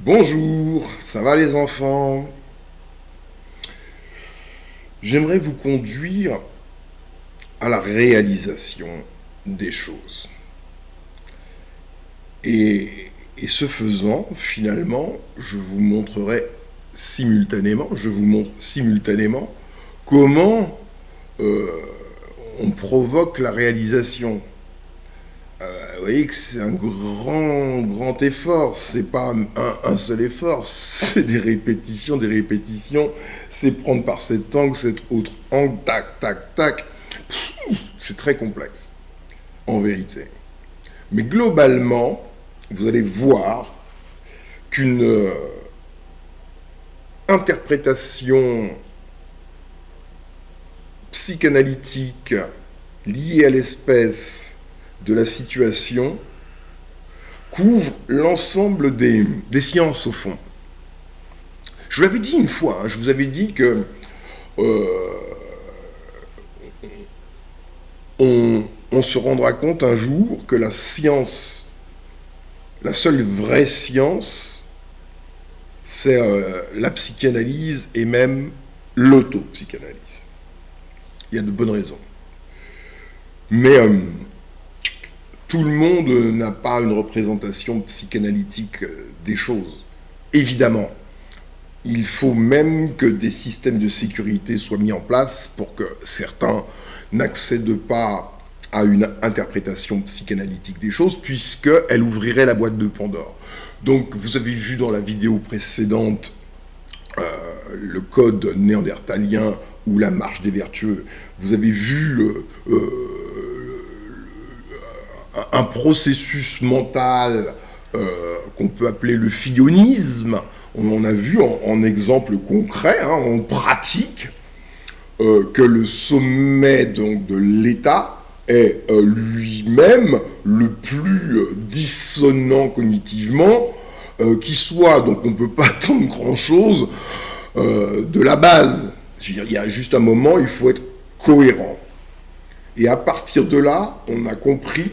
Bonjour, ça va les enfants? J'aimerais vous conduire à la réalisation des choses. Et, et ce faisant, finalement, je vous montre simultanément comment on provoque la réalisation. Vous voyez que c'est un grand effort. C'est pas un seul effort, c'est des répétitions. C'est prendre par cet angle, cet autre angle, tac, tac, tac. C'est très complexe, en vérité. Mais globalement, vous allez voir qu'une interprétation psychanalytique liée à l'espèce de la situation couvre l'ensemble des sciences au fond. Je vous l'avais dit une fois, je vous avais dit que on se rendra compte un jour que la science, la seule vraie science, c'est la psychanalyse et même l'autopsychanalyse. Il y a de bonnes raisons. Mais tout le monde n'a pas une représentation psychanalytique des choses. Évidemment, il faut même que des systèmes de sécurité soient mis en place pour que certains n'accèdent pas à une interprétation psychanalytique des choses, puisqu'elle ouvrirait la boîte de Pandore. Donc, vous avez vu dans la vidéo précédente le code néandertalien ou la marche des vertueux. Vous avez vu un processus mental qu'on peut appeler le fillonisme. On en a vu en exemple concret, en pratique, que le sommet donc, de l'État est lui-même le plus dissonant cognitivement qui soit. Donc on ne peut pas attendre grand-chose de la base. Je veux dire, il y a juste un moment, il faut être cohérent. Et à partir de là, on a compris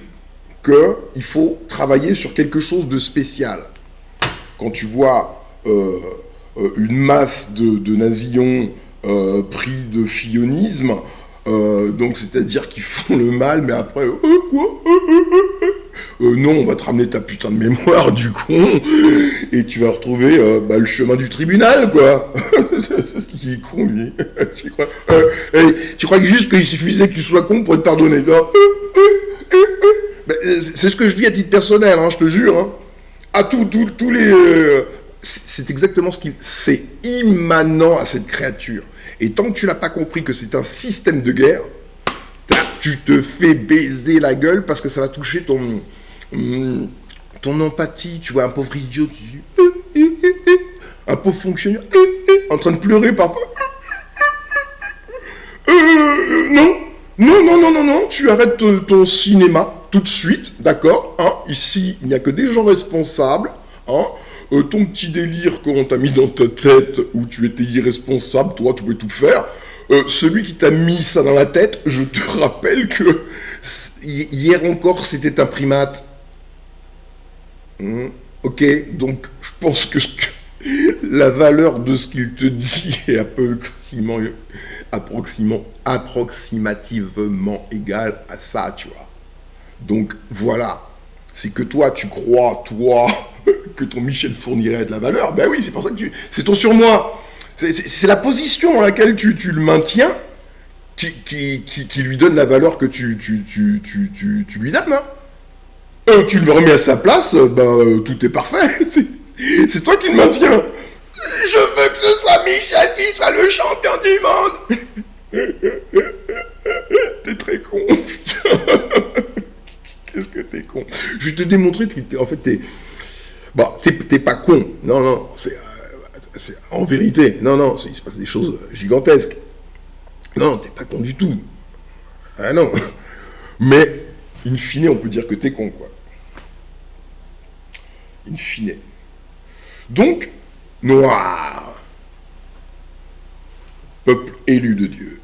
qu'il faut travailler sur quelque chose de spécial. Quand tu vois une masse de nasillons pris de fillonisme, donc c'est-à-dire qu'ils font le mal, mais après, quoi non, on va te ramener ta putain de mémoire du con, et tu vas retrouver le chemin du tribunal, quoi. Qui est con, lui. Tu crois juste qu'il suffisait que tu sois con pour être pardonné. C'est ce que je dis à titre personnel, je te jure. À tous les... c'est exactement ce qu'il... C'est immanent à cette créature. Et tant que tu n'as pas compris que c'est un système de guerre, tu te fais baiser la gueule parce que ça va toucher ton empathie. Tu vois, un pauvre idiot, un pauvre fonctionnaire, en train de pleurer parfois. Non, tu arrêtes ton cinéma tout de suite, d'accord, ici, il n'y a que des gens responsables, ton petit délire qu'on t'a mis dans ta tête, où tu étais irresponsable, toi, tu pouvais tout faire, celui qui t'a mis ça dans la tête, je te rappelle que hier encore, c'était un primate. Ok, donc je pense que la valeur de ce qu'il te dit est approximativement égale à ça, tu vois. Donc voilà, c'est que toi, tu crois, que ton Michel fournirait de la valeur, ben oui, c'est pour ça que c'est ton surmoi. C'est la position dans laquelle tu le maintiens qui lui donne la valeur que tu lui donnes. Tu le remets à sa place, tout est parfait. C'est toi qui le maintiens. Je veux que ce soit Michel qui soit le champion du monde. T'es très con, putain. Qu'est-ce que t'es con. Je vais te démontrer que en fait t'es... Bon, t'es pas con. Non, c'est en vérité. Non, il se passe des choses gigantesques. Non, t'es pas con du tout. Ah non. Mais, in fine, on peut dire que t'es con, quoi. In fine. Donc, noir, peuple élu de Dieu,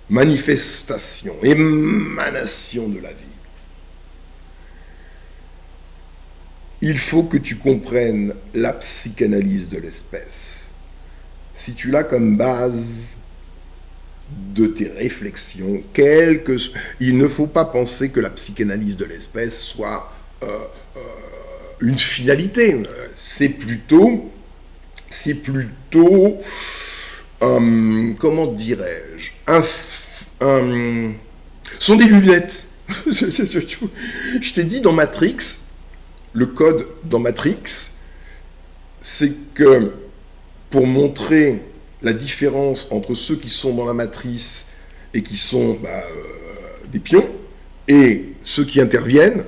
manifestation, émanation de la vie. il faut que tu comprennes la psychanalyse de l'espèce. Si tu l'as comme base de tes réflexions, il ne faut pas penser que la psychanalyse de l'espèce soit une finalité. C'est plutôt, comment dirais-je, sont des lunettes. Je t'ai dit dans Matrix, le code dans Matrix, c'est que pour montrer la différence entre ceux qui sont dans la matrice et qui sont des pions, et ceux qui interviennent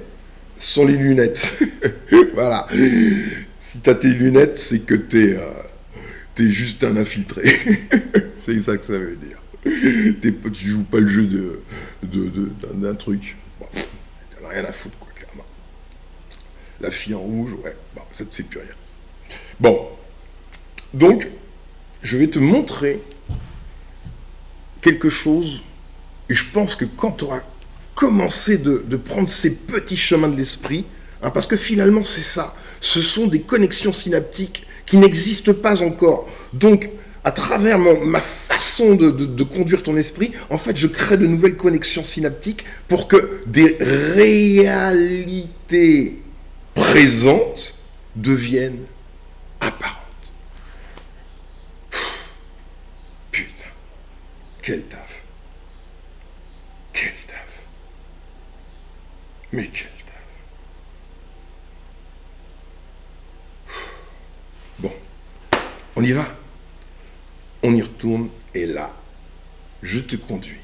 sont les lunettes. Voilà. Si tu as tes lunettes, c'est que tu es juste un infiltré. C'est ça que ça veut dire. Tu joues pas le jeu d'un truc. Bon, t'en as rien à foutre, quoi, clairement. La fille en rouge, ouais, bon, ça te fait plus rien. Bon, donc, je vais te montrer quelque chose, et je pense que quand tu auras commencé de prendre ces petits chemins de l'esprit, parce que finalement c'est ça, ce sont des connexions synaptiques qui n'existent pas encore. Donc, à travers ma façon de conduire ton esprit, en fait, je crée de nouvelles connexions synaptiques pour que des réalités présentes deviennent apparentes. Putain, quel taf. Quel taf. Mais quel taf. Bon, on y va. On y retourne, et là, je te conduis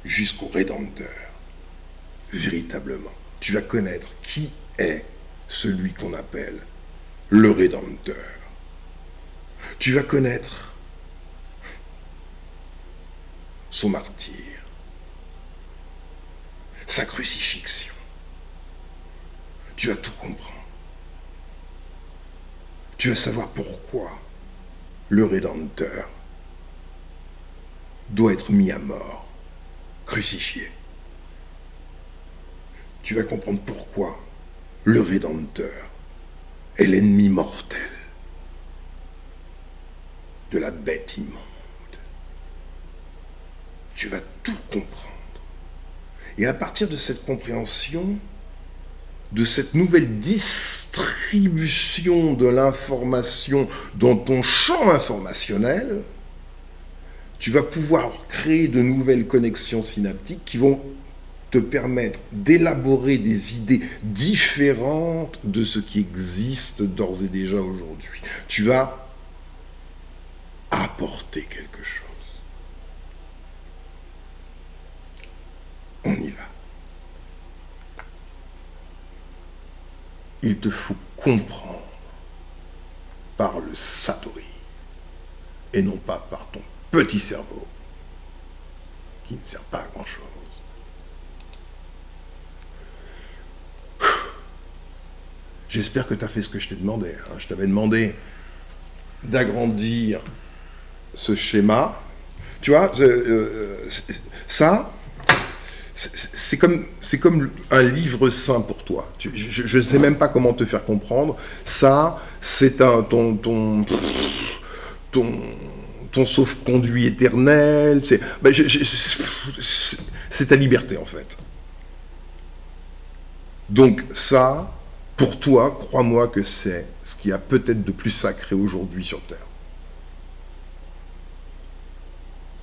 jusqu'au Rédempteur. Véritablement, tu vas connaître qui est celui qu'on appelle le Rédempteur. Tu vas connaître son martyre, sa crucifixion. Tu vas tout comprendre. Tu vas savoir pourquoi le Rédempteur doit être mis à mort, crucifié. Tu vas comprendre pourquoi le Rédempteur est l'ennemi mortel de la bête immonde. Tu vas tout comprendre. Et à partir de cette compréhension, de cette nouvelle distribution de l'information dans ton champ informationnel, tu vas pouvoir créer de nouvelles connexions synaptiques qui vont te permettre d'élaborer des idées différentes de ce qui existe d'ores et déjà aujourd'hui. Tu vas apporter quelque chose. On y va. Il te faut comprendre par le Satori et non pas par ton petit cerveau qui ne sert pas à grand chose. J'espère que tu as fait ce que je t'ai demandé. Je t'avais demandé d'agrandir ce schéma. Tu vois, ça, c'est comme un livre saint pour toi. Je ne sais même pas comment te faire comprendre. Ça, c'est ton sauf-conduit éternel. C'est ta liberté, en fait. Donc ça, pour toi, crois-moi que c'est ce qu'il y a peut-être de plus sacré aujourd'hui sur Terre.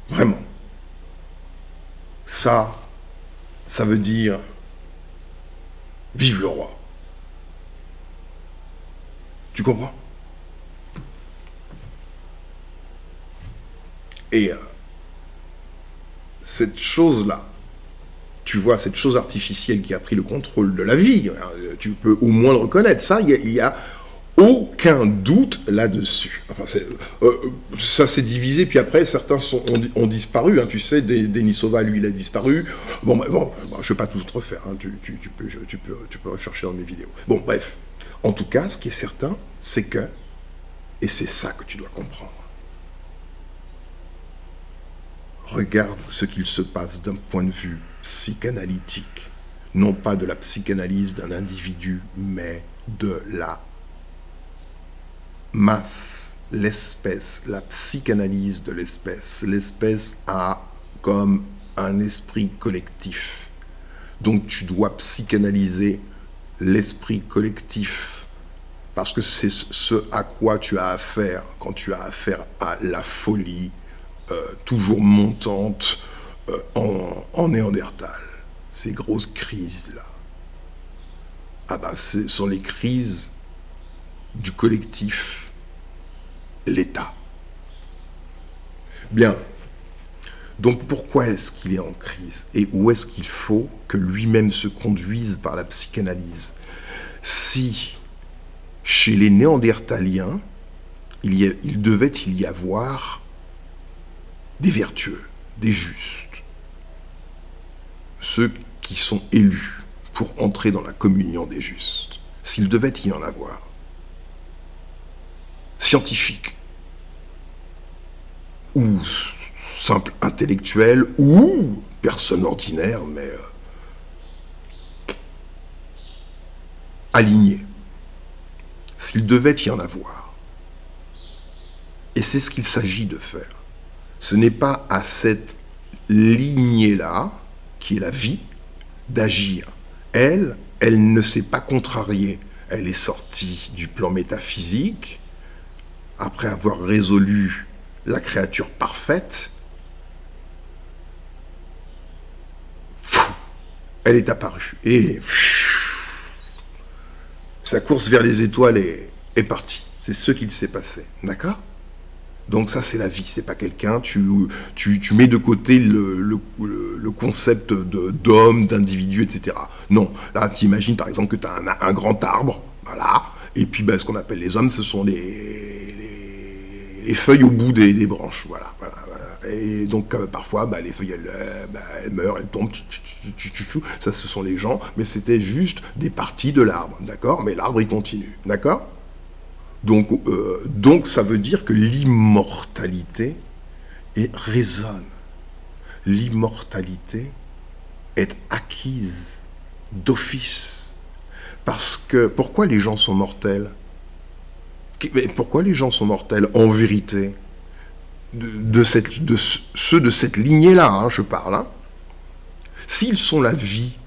Vraiment. Ça veut dire vive le roi. Tu comprends? Et cette chose-là, tu vois, cette chose artificielle qui a pris le contrôle de la vie, tu peux au moins le reconnaître. Ça, il y a aucun doute là-dessus. Enfin, ça s'est divisé, puis après, certains ont disparu. Tu sais, Denisova, lui, il a disparu. Bon, je ne vais pas tout refaire. Tu peux rechercher dans mes vidéos. Bon, bref. En tout cas, ce qui est certain, c'est que, et c'est ça que tu dois comprendre, regarde ce qu'il se passe d'un point de vue psychanalytique. non pas de la psychanalyse d'un individu, mais de la masse, l'espèce, la psychanalyse de l'espèce. L'espèce a comme un esprit collectif. Donc tu dois psychanalyser l'esprit collectif, parce que c'est ce à quoi tu as affaire quand tu as affaire à la folie toujours montante en Néandertal. Ces grosses crises-là. Ah ben, ce sont les crises du collectif, l'État. Bien. Donc pourquoi est-ce qu'il est en crise? Et où est-ce qu'il faut que lui-même se conduise par la psychanalyse? Si, chez les Néandertaliens, il devait y avoir des vertueux, des justes, ceux qui sont élus pour entrer dans la communion des justes, s'il devait y en avoir, scientifiques, ou simple intellectuel, ou personne ordinaire, mais aligné, s'il devait y en avoir. Et c'est ce qu'il s'agit de faire. Ce n'est pas à cette lignée-là, qui est la vie, d'agir. Elle ne s'est pas contrariée. Elle est sortie du plan métaphysique, après avoir résolu la créature parfaite. Elle est apparue. Et sa course vers les étoiles est partie. C'est ce qu'il s'est passé. D'accord ? Donc ça, c'est la vie, c'est pas quelqu'un. Tu mets de côté le concept d'homme, d'individu, etc. Non, là, tu imagines par exemple que tu as un grand arbre, voilà, et puis ce qu'on appelle les hommes, ce sont les feuilles au bout des branches, voilà. Et donc parfois, les feuilles, elles meurent, elles tombent, ça, ce sont les gens, mais c'était juste des parties de l'arbre, d'accord? Mais l'arbre, il continue, d'accord? Donc ça veut dire que l'immortalité résonne. L'immortalité est acquise d'office. Parce que, pourquoi les gens sont mortels? Pourquoi les gens sont mortels en vérité? Ceux de cette lignée-là, je parle. S'ils sont la vie,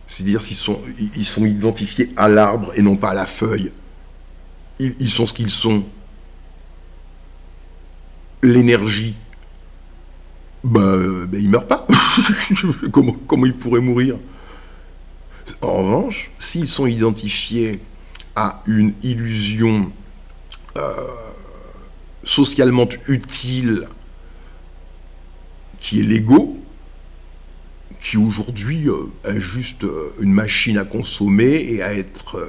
c'est-à-dire ils sont identifiés à l'arbre et non pas à la feuille, ils sont ce qu'ils sont. L'énergie, ils meurent pas. comment ils pourraient mourir? En revanche, s'ils sont identifiés à une illusion socialement utile, qui est l'ego, qui aujourd'hui est juste une machine à consommer et à être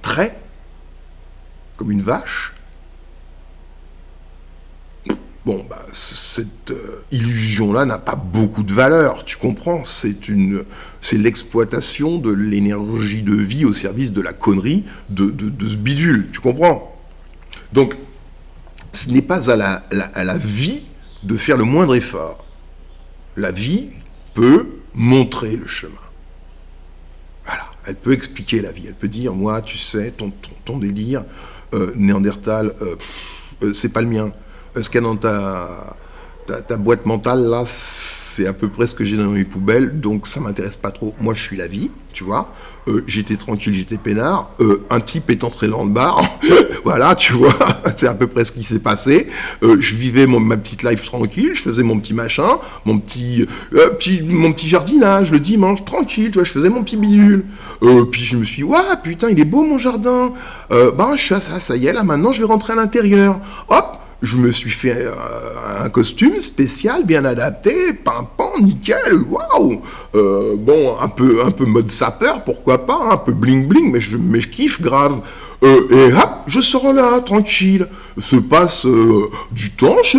trait, comme une vache. Cette illusion-là n'a pas beaucoup de valeur, tu comprends? C'est l'exploitation de l'énergie de vie au service de la connerie de ce bidule, tu comprends? Donc, ce n'est pas à la vie de faire le moindre effort. La vie peut montrer le chemin. Voilà, elle peut expliquer la vie. Elle peut dire, moi, tu sais, ton délire Néandertal, c'est pas le mien. Ce qu'il y a dans ta boîte mentale, là, c'est à peu près ce que j'ai dans mes poubelles, donc ça m'intéresse pas trop. Moi, je suis la vie, tu vois. J'étais tranquille, j'étais peinard. Un type est entré dans le bar, voilà, tu vois, c'est à peu près ce qui s'est passé. Je vivais ma petite life tranquille, je faisais mon petit machin, mon petit jardinage le dimanche, tranquille, tu vois, je faisais mon petit bidule. Puis je me suis dit, ouais, putain, il est beau mon jardin. Ça y est, là, maintenant, je vais rentrer à l'intérieur. Hop, je me suis fait un costume spécial, bien adapté, pimpant, nickel, waouh. Un peu mode sapeur, pourquoi pas, un peu bling bling, mais je kiffe grave. Et hop, je sors là, tranquille. Se passe du temps, je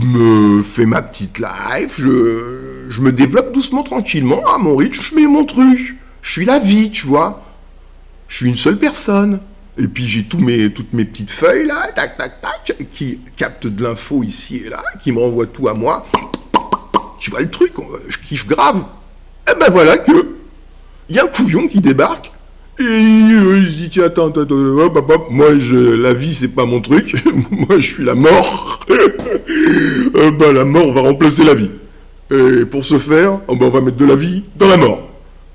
me fais ma petite life, je me développe doucement, tranquillement, à mon rythme, je mets mon truc. Je suis la vie, tu vois. Je suis une seule personne. Et puis j'ai toutes mes petites feuilles là, tac, tac, tac, qui captent de l'info ici et là, qui me renvoient tout à moi. Tu vois le truc, je kiffe grave. Et ben voilà que il y a un couillon qui débarque et il se dit tiens attends, hop, hop, hop, moi la vie c'est pas mon truc, moi je suis la mort. Ben, la mort va remplacer la vie. Et pour ce faire, on va mettre de la vie dans la mort.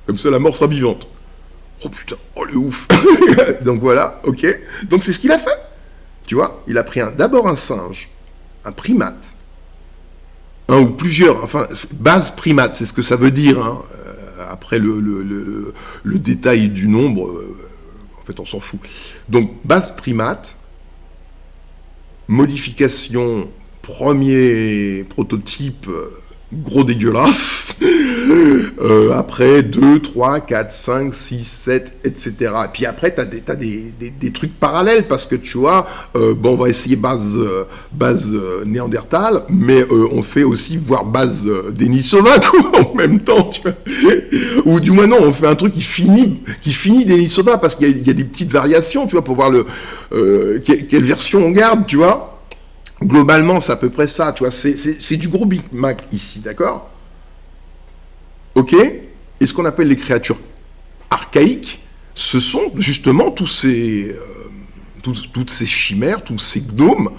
Comme ça la mort sera vivante. Oh putain, oh le ouf. Donc voilà, ok. Donc c'est ce qu'il a fait. Tu vois, il a pris d'abord un singe, un primate, un ou plusieurs, enfin, base primate, c'est ce que ça veut dire, hein. Après le détail du nombre, en fait on s'en fout. Donc base primate, modification, premier prototype, gros dégueulasse, après 2, 3, 4, 5, 6, 7, etc. Et puis après, tu as des trucs parallèles, parce que tu vois, bon, on va essayer base Néandertal, mais on fait aussi voir base Denisova, quoi, en même temps, tu vois. Ou du moins non, on fait un truc qui finit Denisova, parce qu'il y a des petites variations, tu vois, pour voir quelle version on garde, tu vois. Globalement, c'est à peu près ça, tu vois, c'est du gros Big Mac ici, d'accord? Ok? Et ce qu'on appelle les créatures archaïques, ce sont justement toutes ces chimères, tous ces gnomes,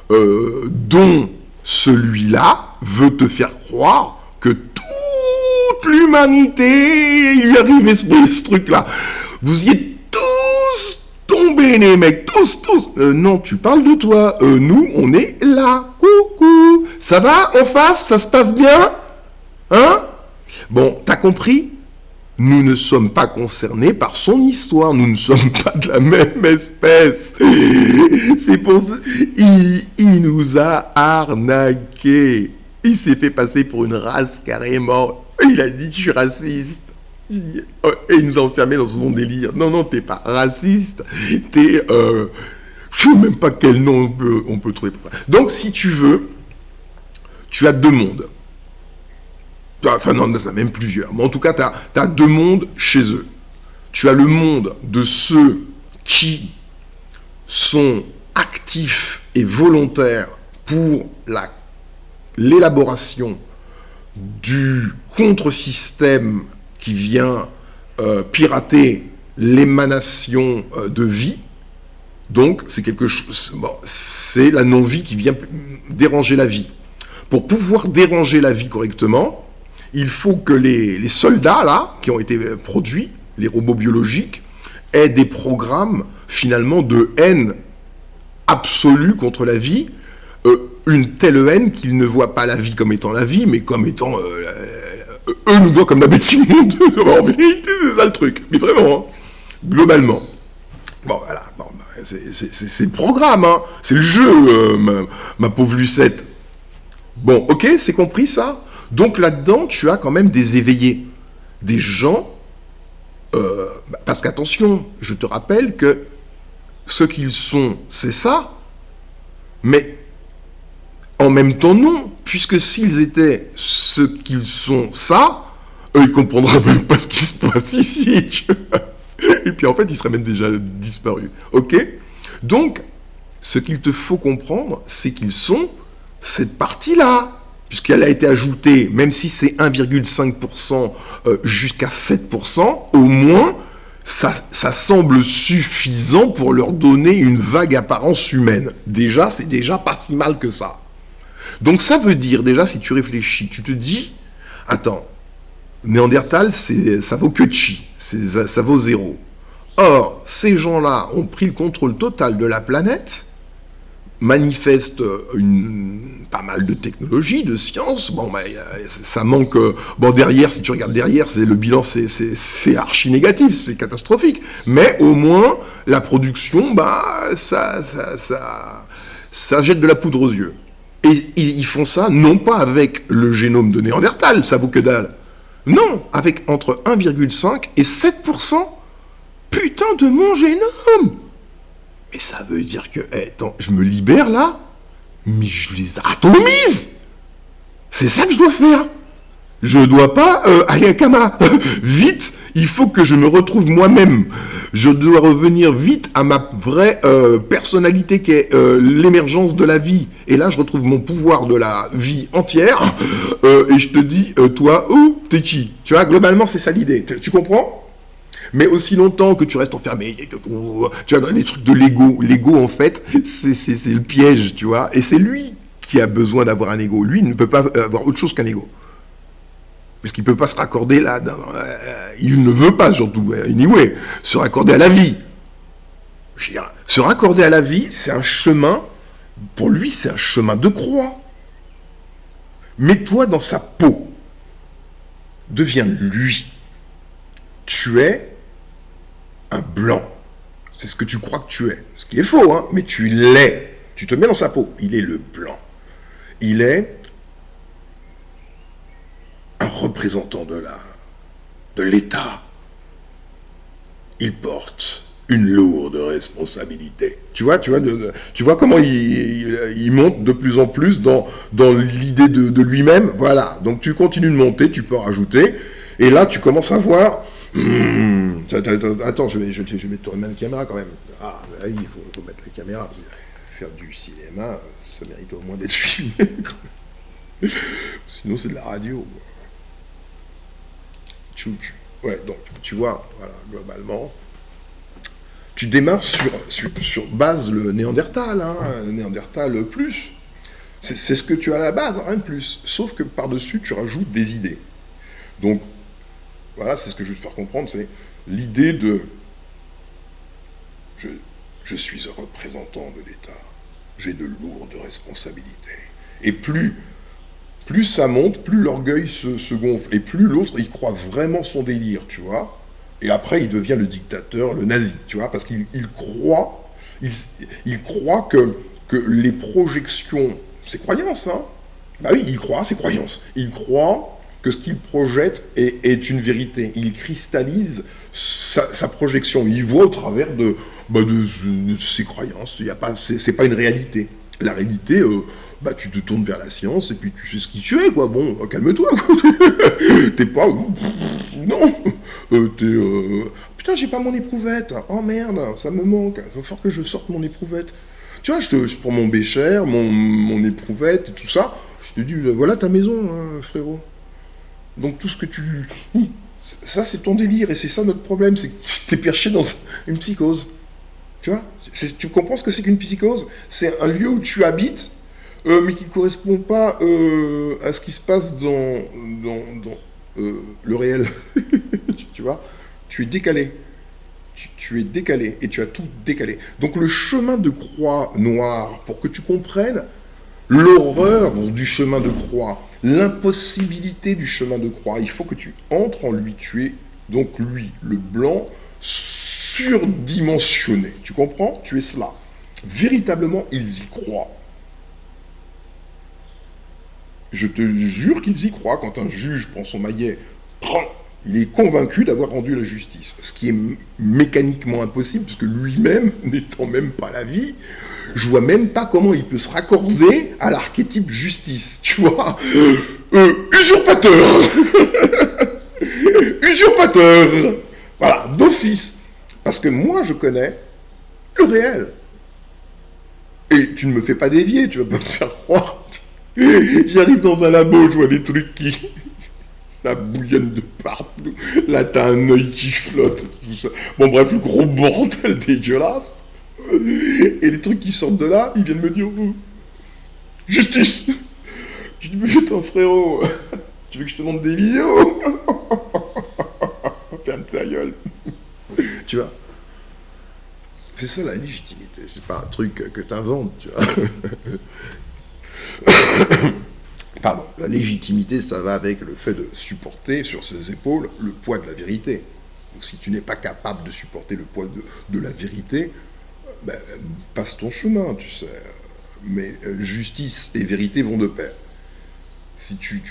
dont celui-là veut te faire croire que toute l'humanité lui arrive ce truc-là. Vous y êtes tous tombés, les mecs, tous. Non, tu parles de toi. Nous, on est là. Coucou. Ça va en face? Ça se passe bien? Hein? Bon, t'as compris? Nous ne sommes pas concernés par son histoire. Nous ne sommes pas de la même espèce. C'est pour ça. Il nous a arnaqués. Il s'est fait passer pour une race carrément. Il a dit, je suis raciste. Et il nous a enfermés dans son délire. Non, t'es pas raciste. T'es... je ne sais même pas quel nom on peut trouver. Donc, si tu veux, tu as deux mondes. Enfin, non, tu as même plusieurs. Mais en tout cas, tu as deux mondes chez eux. Tu as le monde de ceux qui sont actifs et volontaires pour l'élaboration du contre-système qui vient pirater l'émanation de vie. Donc, c'est quelque chose. Bon, c'est la non-vie qui vient déranger la vie. Pour pouvoir déranger la vie correctement, il faut que les soldats, là, qui ont été produits, les robots biologiques, aient des programmes, finalement, de haine absolue contre la vie, une telle haine qu'ils ne voient pas la vie comme étant la vie, mais comme étant... eux nous voient comme la bête immonde. En vérité, c'est ça le truc. Mais vraiment, hein, globalement. Bon, voilà. Bon, c'est le programme, hein. C'est le jeu, ma pauvre Lucette. Bon, ok, c'est compris ça? Donc là-dedans, tu as quand même des éveillés. Des gens... parce qu'attention, je te rappelle que ce qu'ils sont, c'est ça. Mais en même temps, non. Puisque s'ils étaient ce qu'ils sont, ça, eux, ils ne comprendraient même pas ce qui se passe ici. Tu vois. Et puis en fait, ils seraient même déjà disparus. Ok? Donc, ce qu'il te faut comprendre, c'est qu'ils sont cette partie-là. Puisqu'elle a été ajoutée, même si c'est 1,5% jusqu'à 7%, au moins, ça semble suffisant pour leur donner une vague apparence humaine. Déjà, c'est déjà pas si mal que ça. Donc ça veut dire, déjà, si tu réfléchis, tu te dis, attends, Néandertal, ça vaut que chi, ça vaut 0. Or, ces gens-là ont pris le contrôle total de la planète, manifestent pas mal de technologies, de sciences. Bon, ça manque... bon, derrière, si tu regardes derrière, le bilan, c'est archi négatif, c'est catastrophique. Mais au moins, la production, ça jette de la poudre aux yeux. Et ils font ça, non pas avec le génome de Néandertal, ça vaut que dalle. Non, avec entre 1,5 et 7%. Putain de mon génome! Mais ça veut dire que, attends, je me libère là, mais je les atomise. C'est ça que je dois faire. Je dois pas aller à Kama. Vite, il faut que je me retrouve moi-même. Je dois revenir vite à ma vraie personnalité qui est l'émergence de la vie. Et là, je retrouve mon pouvoir de la vie entière. Et je te dis, toi, t'es qui? Tu vois, globalement, c'est ça l'idée. Tu comprends? Mais aussi longtemps que tu restes enfermé, tu vois, dans les trucs de l'ego. L'ego, en fait, c'est le piège, tu vois. Et c'est lui qui a besoin d'avoir un ego. Lui, il ne peut pas avoir autre chose qu'un ego. Parce qu'il ne peut pas se raccorder là. Il ne veut pas, surtout, anyway, se raccorder à la vie. Je veux dire, se raccorder à la vie, c'est un chemin, pour lui, c'est un chemin de croix. Mets-toi dans sa peau. Deviens lui. Tu es un blanc. C'est ce que tu crois que tu es. Ce qui est faux, hein, mais tu l'es. Tu te mets dans sa peau. Il est le blanc. Il est un représentant de l'État. Il porte une lourde responsabilité. Tu vois comment il monte de plus en plus dans l'idée de lui-même. Voilà. Donc tu continues de monter, tu peux rajouter. Et là, tu commences à voir... Attends, je vais tourner la caméra quand même. Ah, là, il faut mettre la caméra. Parce que faire du cinéma, ça mérite au moins d'être filmé. Sinon, c'est de la radio. Ouais, donc, tu vois, voilà, globalement, tu démarres sur base le Néandertal, hein, Néandertal plus. C'est ce que tu as à la base, rien de plus. Sauf que par-dessus, tu rajoutes des idées. Donc, voilà, c'est ce que je veux te faire comprendre, c'est l'idée de je suis un représentant de l'État, j'ai de lourdes responsabilités. Et plus ça monte, plus l'orgueil se gonfle, et plus l'autre, il croit vraiment son délire, tu vois. Et après, il devient le dictateur, le nazi, tu vois, parce qu'il croit, il croit que les projections, ses croyances, hein, bah oui, il croit à ses croyances, il croit que ce qu'il projette est une vérité. Il cristallise sa projection. Il voit au travers de ses croyances. C'est pas une réalité. La réalité, tu te tournes vers la science et puis tu sais ce qui tu es, quoi. Bon, calme-toi. T'es pas... Non. Putain, j'ai pas mon éprouvette. Oh merde, ça me manque. Il va falloir que je sorte mon éprouvette. Tu vois, je prends mon bécher, mon éprouvette et tout ça. Je te dis, voilà ta maison, hein, frérot. Donc tout ce que tu... Ça, c'est ton délire, et c'est ça notre problème, c'est que tu es perché dans une psychose. Tu vois? Tu comprends ce que c'est qu'une psychose? C'est un lieu où tu habites, mais qui ne correspond pas à ce qui se passe dans le réel. Tu vois? Tu es décalé. Tu es décalé, et tu as tout décalé. Donc le chemin de croix noire, pour que tu comprennes l'horreur du chemin de croix, l'impossibilité du chemin de croix. Il faut que tu entres en lui. Tu es donc lui, le blanc, surdimensionné. Tu comprends? Tu es cela. Véritablement, ils y croient. Je te jure qu'ils y croient. Quand un juge prend son maillet, il est convaincu d'avoir rendu la justice. Ce qui est mécaniquement impossible, puisque lui-même, n'étant même pas la vie, je vois même pas comment il peut se raccorder à l'archétype justice, tu vois. Usurpateur. Usurpateur. Voilà, d'office. Parce que moi, je connais le réel. Et tu ne me fais pas dévier, tu vas pas me faire croire. J'arrive dans un labo, je vois des trucs qui... Ça bouillonne de partout. Là, t'as un œil qui flotte. Tout ça. Bon, bref, le gros bordel dégueulasse. Et les trucs qui sortent de là, ils viennent me dire justice. Je dis, mais putain, frérot, tu veux que je te montre des vidéos? Ferme ta gueule. Tu vois? C'est ça la légitimité. C'est pas un truc que t'inventes, tu vois. Pardon. La légitimité, ça va avec le fait de supporter sur ses épaules le poids de la vérité. Donc, si tu n'es pas capable de supporter le poids de la vérité, passe ton chemin, tu sais. Mais justice et vérité vont de pair. Si tu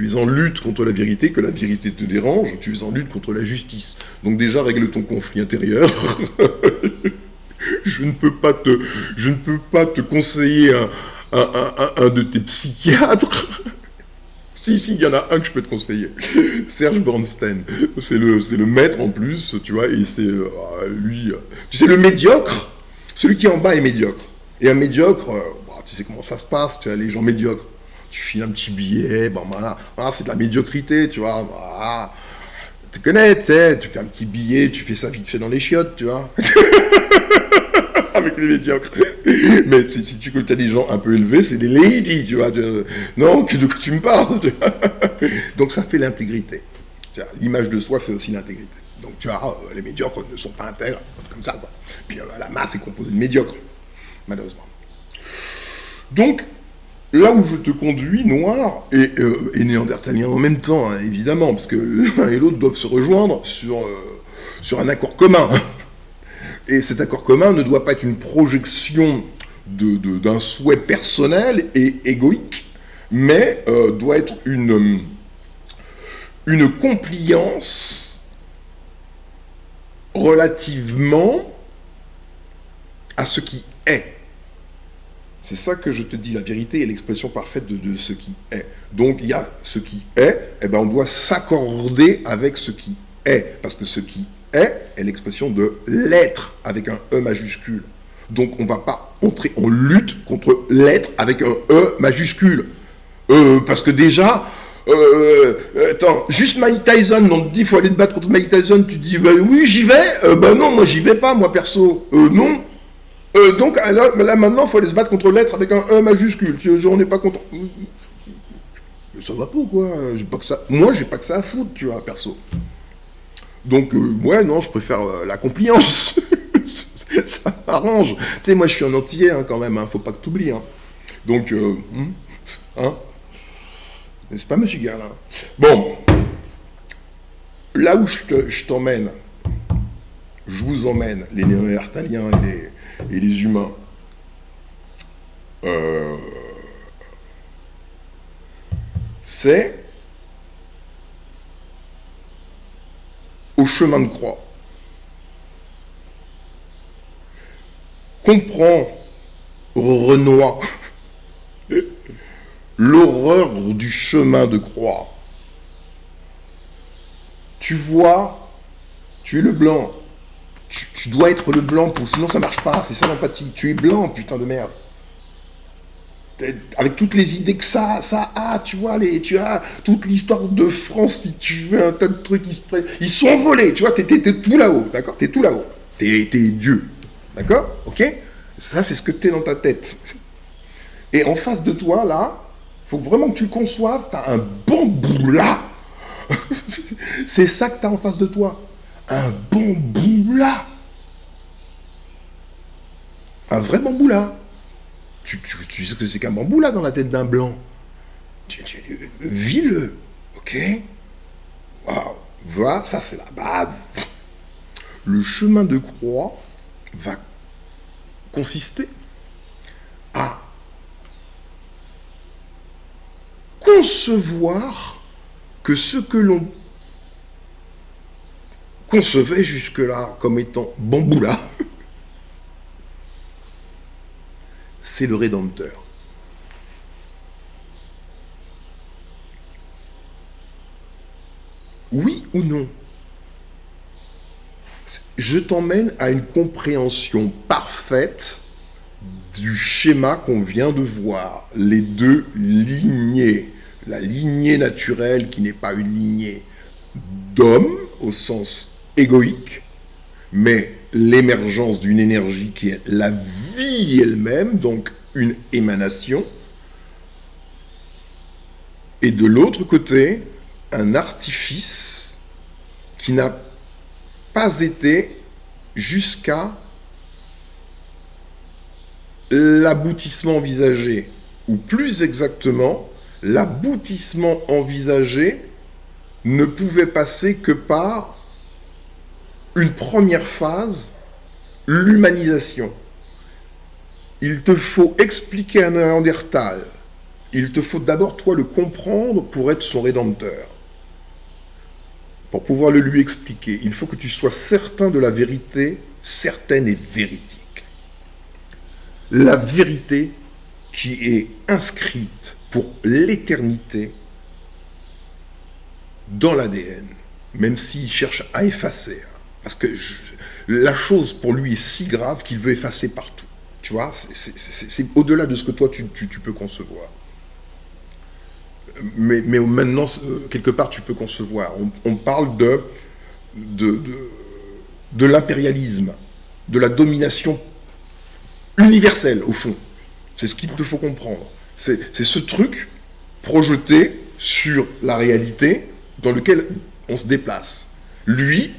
es en lutte contre la vérité, que la vérité te dérange, tu es en lutte contre la justice. Donc déjà, règle ton conflit intérieur. Je ne peux pas te conseiller un de tes psychiatres. Si, il y en a un que je peux te conseiller. Serge Bernstein. C'est le maître en plus, tu vois, et c'est lui. Tu sais, le médiocre, celui qui est en bas est médiocre. Et un médiocre, tu sais comment ça se passe, tu vois, les gens médiocres. Tu files un petit billet, bon voilà, c'est de la médiocrité, tu vois. Voilà. Tu connais, tu sais, tu fais un petit billet, tu fais ça vite fait dans les chiottes, tu vois. Avec les médiocres. Mais si tu as des gens un peu élevés, c'est des ladies, tu vois. Non, de quoi tu me parles, tu vois. Donc ça fait l'intégrité. L'image de soi fait aussi l'intégrité. Donc tu vois, les médiocres ne sont pas intègres, comme ça, quoi. Puis la masse est composée de médiocres, malheureusement. Donc, là où je te conduis, noir et néandertalien en même temps, hein, évidemment, parce que l'un et l'autre doivent se rejoindre sur un accord commun. Et cet accord commun ne doit pas être une projection d'un souhait personnel et égoïque, mais doit être une compliance relativement à ce qui est. C'est ça que je te dis, la vérité est l'expression parfaite de ce qui est. Donc il y a ce qui est, et ben on doit s'accorder avec ce qui est, parce que ce qui est l'expression de l'être avec un E majuscule. Donc on ne va pas entrer en lutte contre l'être avec un E majuscule. Parce que déjà, attends, juste Mike Tyson, on te dit il faut aller te battre contre Mike Tyson, tu te dis bah, oui j'y vais, bah non moi j'y vais pas moi perso, non. Donc là maintenant il faut aller se battre contre l'être avec un E majuscule, on n'est pas content. Ça va pas ou quoi, moi j'ai pas que ça à foutre, tu vois, perso. Donc, ouais, non, je préfère la compliance. Ça m'arrange. Tu sais, moi, je suis un antillais, hein, quand même, hein, faut pas que tu oublies. Hein. Donc, hein, n'est-ce pas, monsieur Gerlin? Bon, là où je t'emmène, je vous emmène, les néandertaliens et les humains, c'est au chemin de croix. Comprends, Renoir, l'horreur du chemin de croix. Tu vois, tu es le blanc. Tu dois être le blanc, sinon ça marche pas. C'est ça l'empathie. Tu es blanc, putain de merde. Avec toutes les idées que ça a, tu vois, tu as toute l'histoire de France, si tu veux, un tas de trucs ils sont volés, tu vois, t'es tout là-haut, d'accord? T'es tout là-haut. T'es Dieu, d'accord? Ok? Ça, c'est ce que t'es dans ta tête. Et en face de toi, là, faut vraiment que tu le conçoives, t'as un bambou là. C'est ça que t'as en face de toi. Un bambou là. Un vrai bambou là. Tu sais ce que c'est qu'un bambou là dans la tête d'un blanc. Vis-le, ok? Waouh, voilà, ça c'est la base. Le chemin de croix va consister à concevoir que ce que l'on concevait jusque-là comme étant bambou là, c'est le Rédempteur. Oui ou non? Je t'emmène à une compréhension parfaite du schéma qu'on vient de voir. Les deux lignées. La lignée naturelle qui n'est pas une lignée d'homme au sens égoïque, mais l'émergence d'une énergie qui est la vie elle-même, donc une émanation, et de l'autre côté, un artifice qui n'a pas été jusqu'à l'aboutissement envisagé, ou plus exactement, l'aboutissement envisagé ne pouvait passer que par une première phase, l'humanisation. Il te faut expliquer un Néandertal. Il te faut d'abord, toi, le comprendre pour être son rédempteur. Pour pouvoir le lui expliquer, il faut que tu sois certain de la vérité, certaine et véridique. La vérité qui est inscrite pour l'éternité dans l'ADN, même s'il cherche à effacer. Parce que la chose pour lui est si grave qu'il veut effacer partout. Tu vois, c'est au-delà de ce que toi tu peux concevoir. Mais maintenant, quelque part, tu peux concevoir. On parle de l'impérialisme, de la domination universelle, au fond. C'est ce qu'il te faut comprendre. C'est ce truc projeté sur la réalité dans lequel on se déplace. Lui,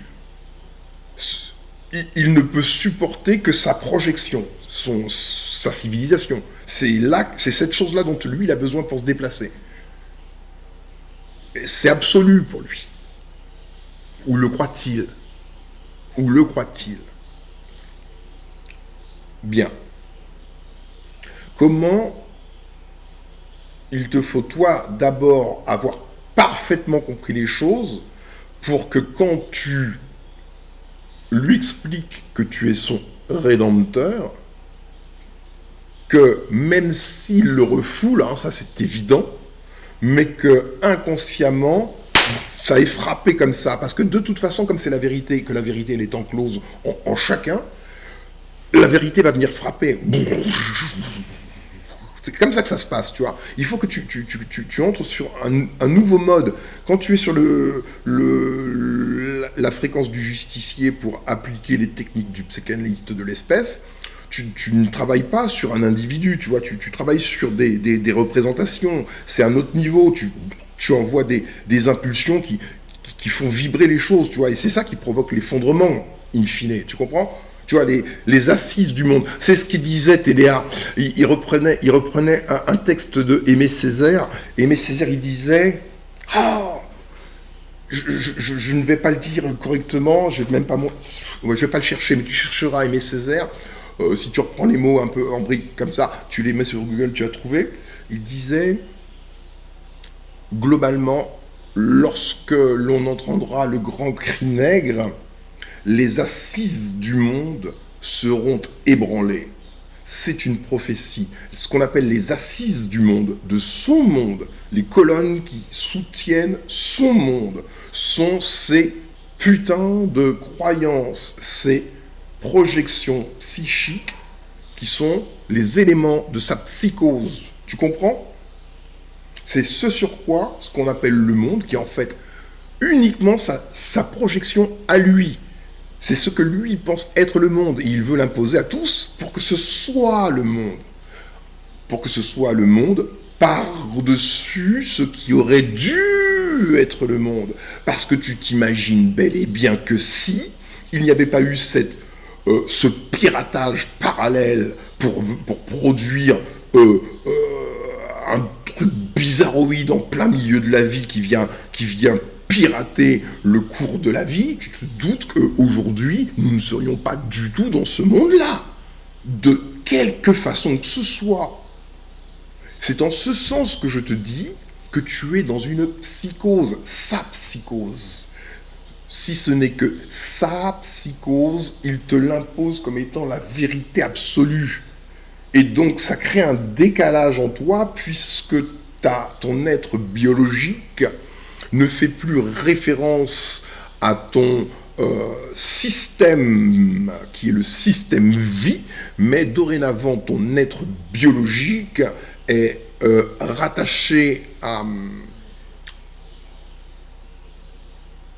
il ne peut supporter que sa projection, sa civilisation. C'est cette chose-là dont lui, il a besoin pour se déplacer. C'est absolu pour lui. Ou le croit-il? Ou le croit-il? Bien. Comment il te faut, toi, d'abord avoir parfaitement compris les choses pour que quand tu lui expliques que tu es son rédempteur, que même s'il le refoule, hein, ça c'est évident, mais que inconsciemment, ça est frappé comme ça. Parce que de toute façon, comme c'est la vérité, que la vérité elle est enclose en chacun, la vérité va venir frapper. C'est comme ça que ça se passe, tu vois. Il faut que tu entres sur un nouveau mode. Quand tu es sur la fréquence du justicier pour appliquer les techniques du psychanalyste de l'espèce, tu ne travailles pas sur un individu, tu vois. Tu travailles sur des représentations. C'est un autre niveau. Tu envoies des impulsions qui font vibrer les choses, tu vois. Et c'est ça qui provoque l'effondrement, in fine. Tu comprends ? Tu vois, les assises du monde. C'est ce qu'il disait TDA. Il reprenait un texte de Aimé Césaire. Aimé Césaire, il disait je ne vais pas le dire correctement, je vais pas le chercher, mais tu chercheras Aimé Césaire. Si tu reprends les mots un peu en briques comme ça, tu les mets sur Google, tu vas trouver. Il disait, globalement, lorsque l'on entendra le grand cri nègre, les assises du monde seront ébranlées. C'est une prophétie. Ce qu'on appelle les assises du monde, de son monde, les colonnes qui soutiennent son monde, sont ces putains de croyances, ces projections psychiques qui sont les éléments de sa psychose. Tu comprends ? C'est ce sur quoi, ce qu'on appelle le monde, qui est en fait uniquement sa projection à lui. C'est ce que lui pense être le monde. Et il veut l'imposer à tous pour que ce soit le monde. Pour que ce soit le monde par-dessus ce qui aurait dû être le monde. Parce que tu t'imagines bel et bien que si il n'y avait pas eu ce piratage parallèle pour produire un truc bizarroïde en plein milieu de la vie qui vient pirater le cours de la vie, tu te doutes qu'aujourd'hui, nous ne serions pas du tout dans ce monde-là, de quelque façon que ce soit. C'est en ce sens que je te dis que tu es dans une psychose, sa psychose. Si ce n'est que sa psychose, il te l'impose comme étant la vérité absolue. Et donc ça crée un décalage en toi, puisque ton être biologique ne fait plus référence à ton système, qui est le système vie, mais dorénavant ton être biologique est rattaché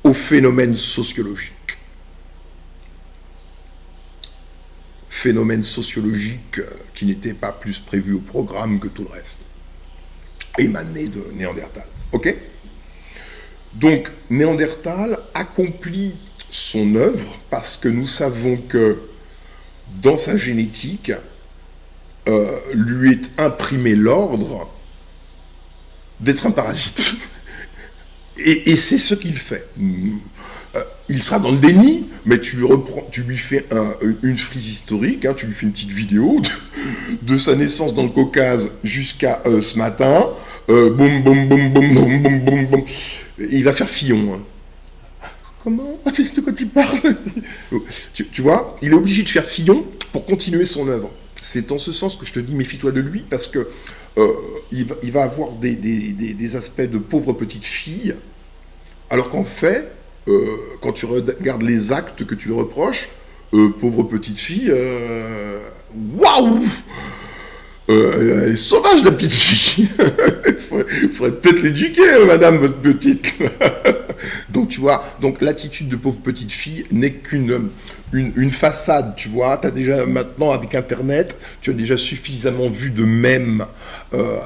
au phénomène sociologique. Phénomène sociologique qui n'était pas plus prévu au programme que tout le reste. Émané de Néandertal. Ok ? Donc, Néandertal accomplit son œuvre parce que nous savons que dans sa génétique, lui est imprimé l'ordre d'être un parasite. Et c'est ce qu'il fait. Il sera dans le déni, mais tu lui fais une frise historique, hein, tu lui fais une petite vidéo de sa naissance dans le Caucase jusqu'à ce matin. Boum, boum, boum, boum, boum, boum, boum, boum. Il va faire Fillon. Hein. Comment ? De quoi tu parles ? Tu vois, il est obligé de faire Fillon pour continuer son œuvre. C'est en ce sens que je te dis, méfie-toi de lui, parce que il va avoir des aspects de pauvre petite fille, Alors qu'en fait, quand tu regardes les actes que tu lui reproches, pauvre petite fille, waouh, elle est sauvage, la petite fille. Il faudrait peut-être l'éduquer, madame, votre petite. Donc, tu vois, donc l'attitude de pauvre petite fille n'est qu'une une façade, tu vois. Tu as déjà, maintenant, avec Internet, tu as déjà suffisamment vu de mèmes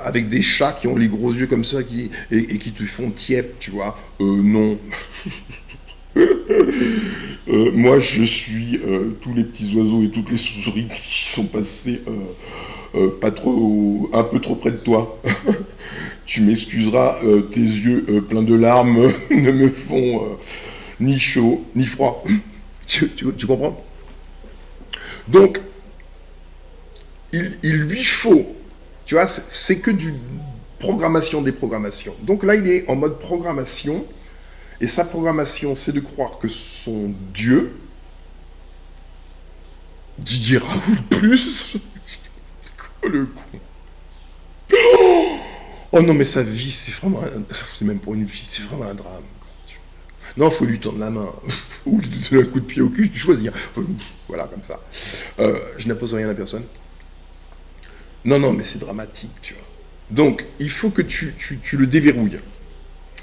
avec des chats qui ont les gros yeux comme ça et qui te font tiep, tu vois. Non. Moi, je suis tous les petits oiseaux et toutes les souris qui sont passés pas trop, un peu trop près de toi. Tu m'excuseras, tes yeux pleins de larmes ne me font ni chaud ni froid. Tu comprends? Donc, il lui faut, tu vois, c'est que du programmation des programmations. Donc là, il est en mode programmation, et sa programmation, c'est de croire que son Dieu, Didier Raoult plus, le coup. Oh non, mais sa vie, c'est vraiment, c'est même pour une vie, c'est vraiment un drame. Non, il faut lui tendre la main, ou lui donner un coup de pied au cul, tu choisis. Voilà, comme ça. Je n'impose rien à personne. Non, non, mais c'est dramatique, tu vois. Donc, il faut que tu le déverrouilles.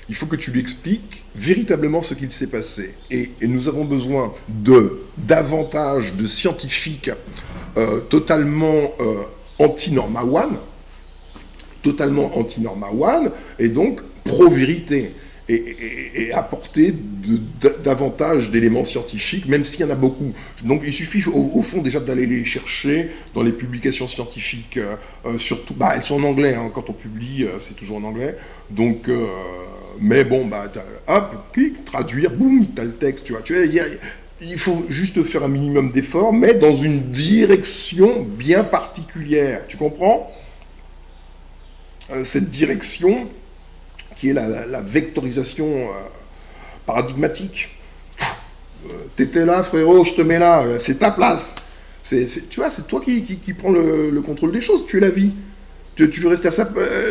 Il faut que tu lui expliques véritablement ce qu'il s'est passé. Et nous avons besoin davantage de scientifiques totalement anti-Norma One, et donc pro-vérité. Et apporter davantage d'éléments scientifiques, même s'il y en a beaucoup. Donc il suffit au fond déjà d'aller les chercher dans les publications scientifiques, surtout, elles sont en anglais, hein, quand on publie, c'est toujours en anglais, donc, mais bon, hop, clic, traduire, boum, t'as le texte, tu vois, il faut juste faire un minimum d'efforts, mais dans une direction bien particulière, tu comprends? Cette direction qui est la vectorisation paradigmatique. T'étais là, frérot, je te mets là, c'est ta place. Tu vois, c'est toi qui prends le contrôle des choses, tu es la vie. Tu veux rester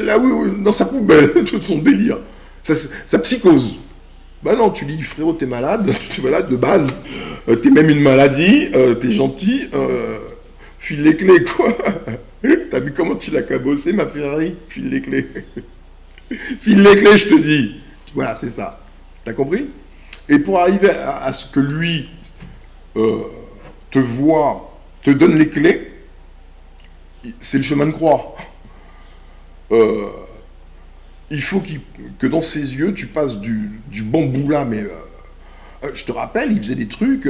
là, oui, dans sa poubelle, tout son délire. Sa psychose. Bah non, tu dis, frérot, t'es malade, de base. T'es même une maladie, t'es gentil, file les clés, quoi. T'as vu comment tu l'as cabossé, ma Ferrari? File les clés. File les clés, je te dis. Voilà, c'est ça. T'as compris? Et pour arriver à ce que lui te voit, te donne les clés, c'est le chemin de croix. Il faut que dans ses yeux, tu passes du bon bout là, mais je te rappelle, il faisait des trucs,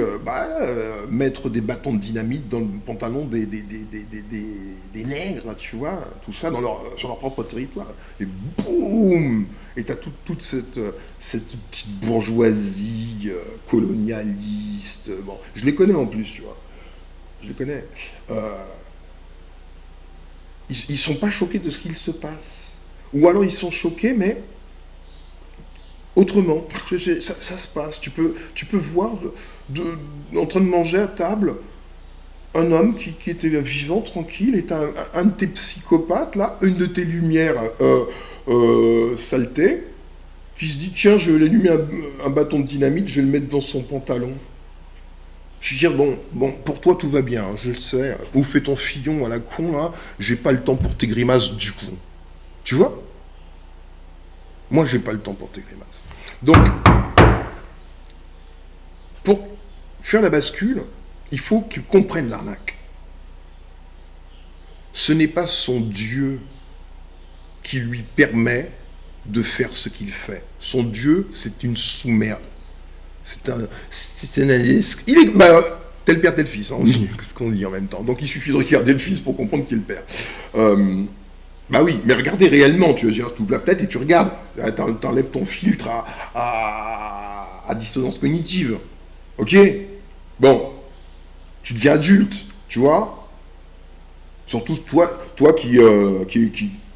mettre des bâtons de dynamite dans le pantalon des nègres, tu vois, tout ça sur leur propre territoire. Et boum! Et t'as toute cette petite bourgeoisie colonialiste. Bon, je les connais en plus, tu vois. Je les connais. Ils sont pas choqués de ce qu'il se passe. Ou alors ils sont choqués, mais autrement. Ça se passe. Tu peux voir en train de manger à table un homme qui était vivant, tranquille, et un de tes psychopathes, là, une de tes lumières saleté, qui se dit, tiens, je vais allumer un bâton de dynamite, je vais le mettre dans son pantalon. Je veux dire, bon, pour toi tout va bien, hein, je le sais, ou fais ton fillon à la con, là, j'ai pas le temps pour tes grimaces du coup. Tu vois? Moi, j'ai pas le temps pour tes grimaces. Donc, pour faire la bascule, il faut qu'il comprenne l'arnaque. Ce n'est pas son Dieu qui lui permet de faire ce qu'il fait. Son Dieu, c'est une sous-merde. C'est un il est tel père, tel fils, hein, qu'est-ce qu'on dit en même temps. Donc il suffit de regarder le fils pour comprendre qui est le père. Bah oui, mais regardez réellement, tu ouvres la tête et tu regardes, t'enlèves ton filtre à dissonance cognitive. Ok? Bon, tu deviens adulte, tu vois? Surtout toi qui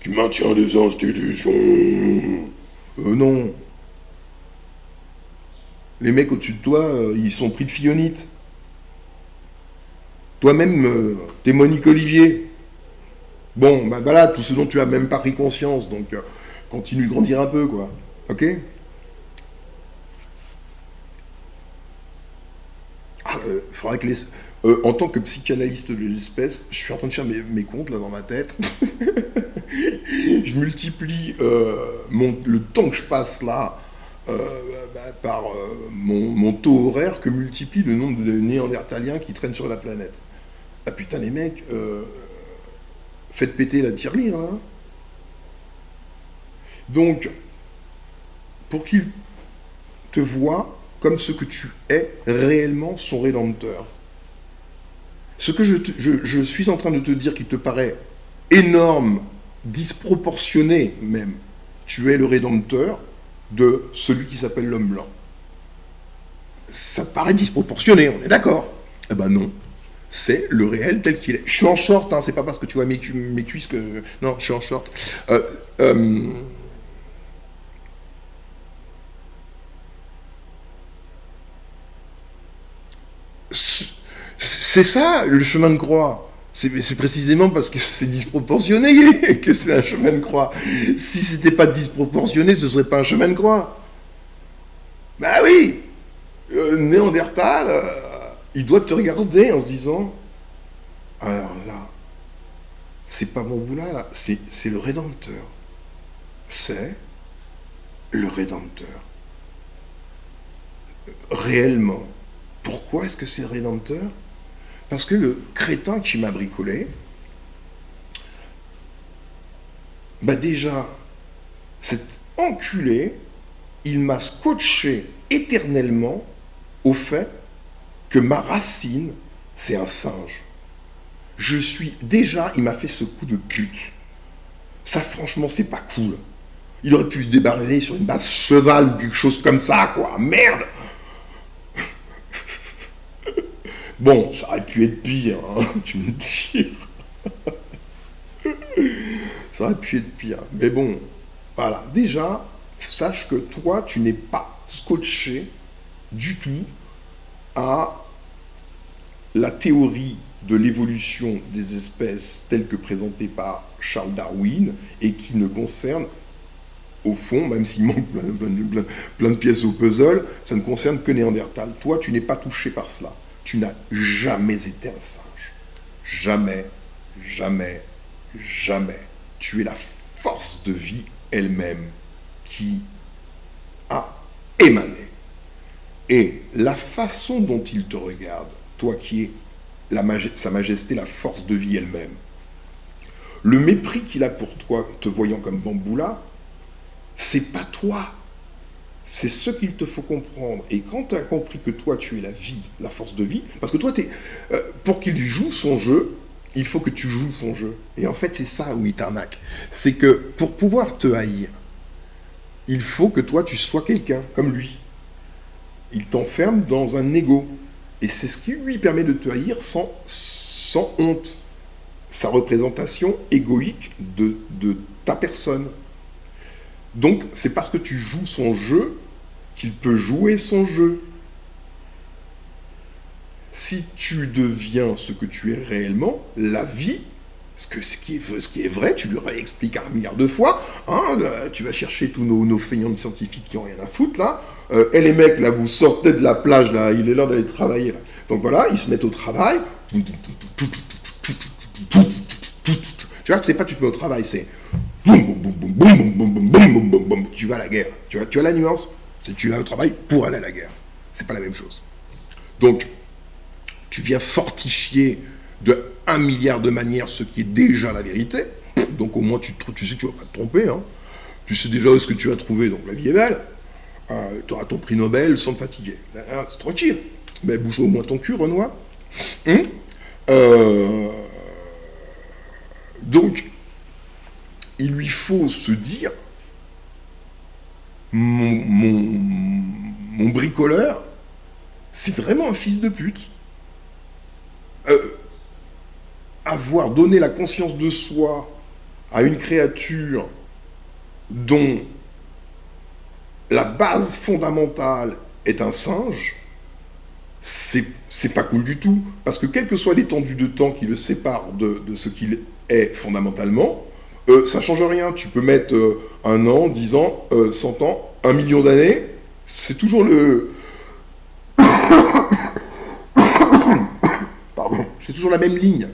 maintient des institutions. Non. Les mecs au-dessus de toi, ils sont pris de fillonite. Toi-même, t'es Monique Olivier. Bon, voilà, tout ce dont tu as même pas pris conscience, donc continue de grandir un peu, quoi. Ok? faudrait que en tant que psychanalyste de l'espèce, je suis en train de faire mes comptes là dans ma tête. Je multiplie le temps que je passe là par mon taux horaire que multiplie le nombre de néandertaliens qui traînent sur la planète. Ah putain les mecs, faites péter la tirelire là. Donc, pour qu'ils te voient comme ce que tu es réellement son rédempteur. Ce que je suis en train de te dire qui te paraît énorme, disproportionné même, tu es le rédempteur de celui qui s'appelle l'homme blanc. Ça te paraît disproportionné, on est d'accord? Eh ben non, c'est le réel tel qu'il est. Je suis en short, hein, c'est pas parce que tu vois mes cuisses que... Non, je suis en short. C'est ça, le chemin de croix. C'est précisément parce que c'est disproportionné que c'est un chemin de croix. Si c'était pas disproportionné, ce serait pas un chemin de croix. Bah oui, Néandertal, il doit te regarder en se disant, alors là, c'est pas mon boulot là, c'est le Rédempteur. C'est le Rédempteur. Réellement. Pourquoi est-ce que c'est le Rédempteur? Parce que le crétin qui m'a bricolé, bah déjà, cet enculé, il m'a scotché éternellement au fait que ma racine, c'est un singe. Il m'a fait ce coup de pute. Ça, franchement, c'est pas cool. Il aurait pu débarrasser sur une base cheval ou quelque chose comme ça, quoi. Merde! Bon, ça aurait pu être pire, hein, tu me dis. Ça aurait pu être pire. Mais bon, voilà. Déjà, sache que toi, tu n'es pas scotché du tout à la théorie de l'évolution des espèces telle que présentée par Charles Darwin et qui ne concerne, au fond, même s'il manque plein de pièces au puzzle, ça ne concerne que Néandertal. Toi, tu n'es pas touché par cela. Tu n'as jamais été un singe. Jamais, jamais, jamais. Tu es la force de vie elle-même qui a émané. Et la façon dont il te regarde, toi qui es Sa Majesté, la force de vie elle-même, le mépris qu'il a pour toi, te voyant comme Bamboula, c'est pas toi. C'est ce qu'il te faut comprendre. Et quand tu as compris que toi, tu es la vie, la force de vie, parce que toi, pour qu'il joue son jeu, il faut que tu joues son jeu. Et en fait, c'est ça où il t'arnaque. C'est que pour pouvoir te haïr, il faut que toi, tu sois quelqu'un comme lui. Il t'enferme dans un ego. Et c'est ce qui lui permet de te haïr sans honte. Sa représentation égoïque de ta personne. Donc, c'est parce que tu joues son jeu qu'il peut jouer son jeu. Si tu deviens ce que tu es réellement, la vie, ce qui est vrai, tu lui réexpliques 1 milliard de fois, hein, tu vas chercher tous nos feignants de scientifiques qui n'ont rien à foutre, là, et les mecs, là, vous sortez de la plage, là, il est l'heure d'aller travailler, là. Donc voilà, ils se mettent au travail, tu vois que c'est pas tu te mets au travail, c'est tu vas à la guerre. Tu as la nuance? C'est tu vas au travail pour aller à la guerre. C'est pas la même chose. Donc, tu viens fortifier de 1 milliard de manières ce qui est déjà la vérité. Donc au moins tu sais que tu vas pas te tromper. Hein. Tu sais déjà où est-ce que tu vas trouver. Donc la vie est belle. Tu auras ton prix Nobel sans te fatiguer. C'est tranquille. Mais bouge au moins ton cul, Renoir. Donc, il lui faut se dire, mon bricoleur, c'est vraiment un fils de pute. Avoir donné la conscience de soi à une créature dont la base fondamentale est un singe, c'est pas cool du tout. Parce que quelle que soit l'étendue de temps qui le sépare de ce qu'il est fondamentalement, ça change rien. Tu peux mettre 1 an, 10 ans, 100 ans, 1 million d'années, c'est toujours le... C'est toujours la même ligne.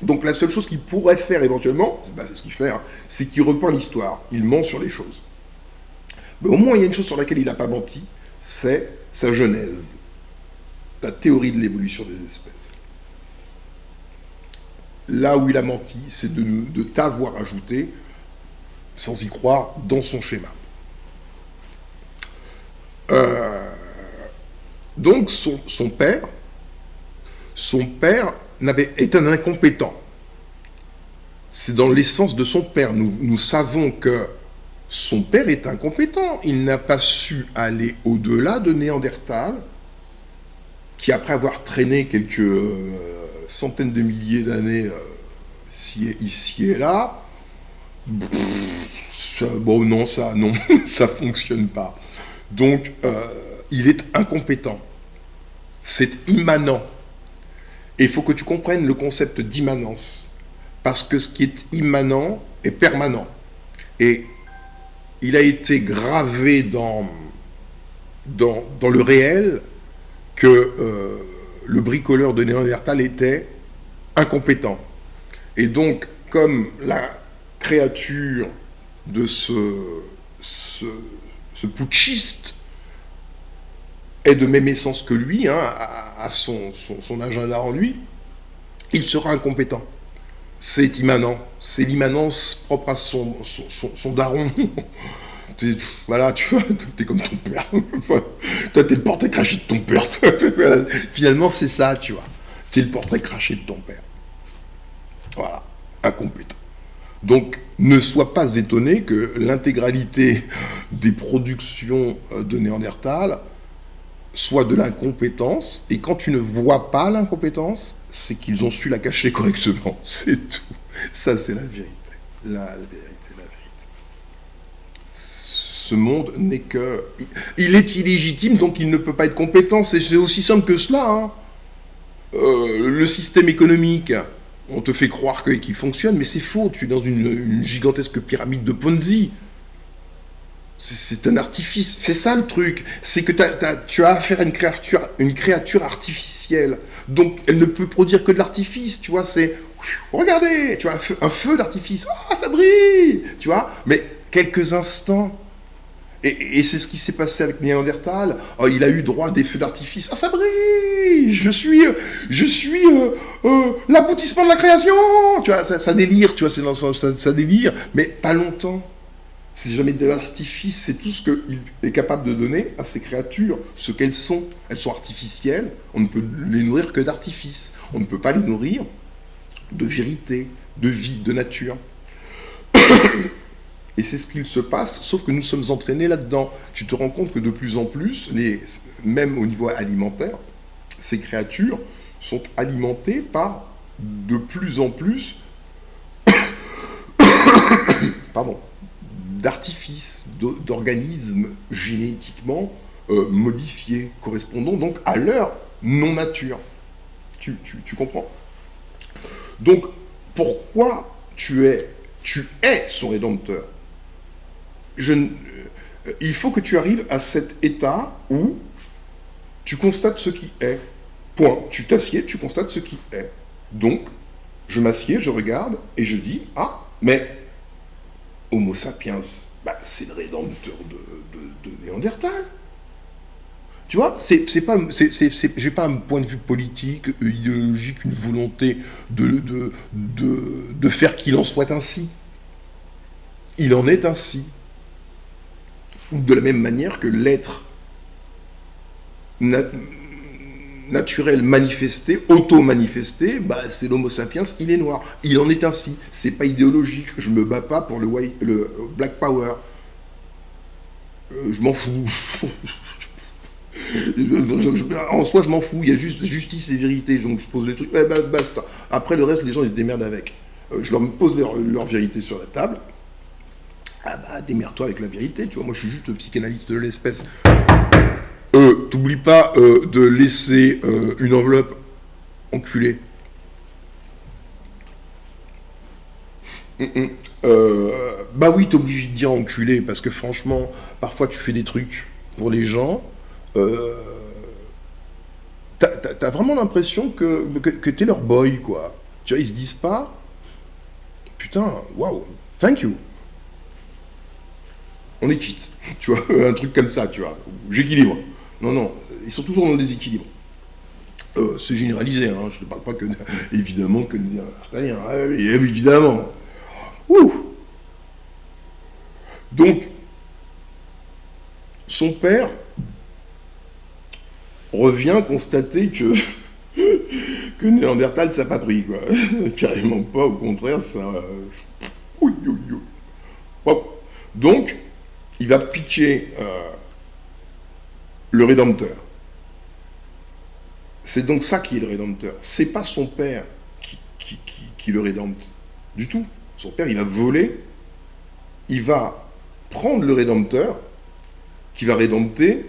Donc la seule chose qu'il pourrait faire éventuellement, c'est ce qu'il fait, hein, c'est qu'il repeint l'histoire. Il ment sur les choses. Mais au moins, il y a une chose sur laquelle il n'a pas menti, c'est sa genèse. La théorie de l'évolution des espèces. Là où il a menti, c'est de t'avoir ajouté, sans y croire, dans son schéma. Donc son père est un incompétent. C'est dans l'essence de son père. Nous savons que son père est incompétent. Il n'a pas su aller au-delà de Néandertal, qui après avoir traîné quelques centaines de milliers d'années ici et là, non, ça fonctionne pas. Donc, il est incompétent. C'est immanent. Et il faut que tu comprennes le concept d'immanence. Parce que ce qui est immanent est permanent. Et il a été gravé dans le réel que le bricoleur de Néandertal était incompétent. Et donc, comme la créature de ce putschiste est de même essence que lui, hein, a son agenda en lui, il sera incompétent. C'est immanent. C'est l'immanence propre à son daron. Voilà, tu vois, t'es comme ton père. Toi, t'es le portrait craché de ton père. Finalement, c'est ça, tu vois. T'es le portrait craché de ton père. Voilà, incompétent. Donc, ne sois pas étonné que l'intégralité des productions de Néandertal soit de l'incompétence, et quand tu ne vois pas l'incompétence, c'est qu'ils ont su la cacher correctement. C'est tout. Ça, c'est la vérité. La vérité. Ce monde n'est que... Il est illégitime, donc il ne peut pas être compétent. C'est aussi simple que cela. Hein. Le système économique, on te fait croire qu'il fonctionne, mais c'est faux. Tu es dans une gigantesque pyramide de Ponzi. C'est un artifice. C'est ça le truc. C'est que tu as affaire à une créature artificielle. Donc, elle ne peut produire que de l'artifice. Tu vois, c'est... Regardez, tu vois, un feu d'artifice. Ah, ça brille. Tu vois, mais quelques instants... Et c'est ce qui s'est passé avec Néandertal. Oh, il a eu droit à des feux d'artifice. Ah, ça brille. Je suis l'aboutissement de la création. Tu vois, ça délire. Tu vois, ça délire. Mais pas longtemps. C'est jamais de l'artifice. C'est tout ce qu'il est capable de donner à ces créatures. Ce qu'elles sont. Elles sont artificielles. On ne peut les nourrir que d'artifice. On ne peut pas les nourrir de vérité, de vie, de nature. Et c'est ce qu'il se passe, sauf que nous sommes entraînés là-dedans. Tu te rends compte que de plus en plus, même au niveau alimentaire, ces créatures sont alimentées par de plus en plus d'artifices, d'organismes génétiquement modifiés, correspondant donc à leur non-nature. Tu comprends? Donc, pourquoi tu es son rédempteur? Il faut que tu arrives à cet état où tu constates ce qui est. Point. Tu t'assieds, tu constates ce qui est. Donc, je m'assieds, je regarde, et je dis, ah, mais Homo sapiens, c'est le rédempteur de Néandertal. Tu vois, j'ai pas un point de vue politique, idéologique, une volonté de faire qu'il en soit ainsi. Il en est ainsi. De la même manière que l'être naturel manifesté, auto-manifesté, c'est l'homo sapiens, il est noir. Il en est ainsi. C'est pas idéologique. Je me bats pas pour le Black Power. Je m'en fous. En soi, je m'en fous. Il y a juste justice et vérité. Donc je pose les trucs. Basta. Après, le reste, les gens, ils se démerdent avec. Je leur pose leur vérité sur la table. Démerde-toi avec la vérité, tu vois, moi je suis juste le psychanalyste de l'espèce. T'oublies pas de laisser une enveloppe enculée. Oui, t'es obligé de dire enculé, parce que franchement, parfois tu fais des trucs pour les gens. T'as t'as vraiment l'impression que t'es leur boy, quoi. Tu vois, ils se disent pas, putain, waouh, thank you. On est quitte, tu vois, un truc comme ça, tu vois. J'équilibre. Non, non, ils sont toujours dans le déséquilibre. C'est généralisé, hein, je ne parle pas que, évidemment, que des Néandertaliens, évidemment. Ouh. Donc, son père revient constater que Néandertal, ça n'a pas pris, quoi. Carrément pas, au contraire, ça... Oui. Bon. Donc, il va piquer le Rédempteur. C'est donc ça qui est le Rédempteur. C'est pas son père qui le rédempte. Du tout. Son père, il va voler, il va prendre le Rédempteur, qui va rédempter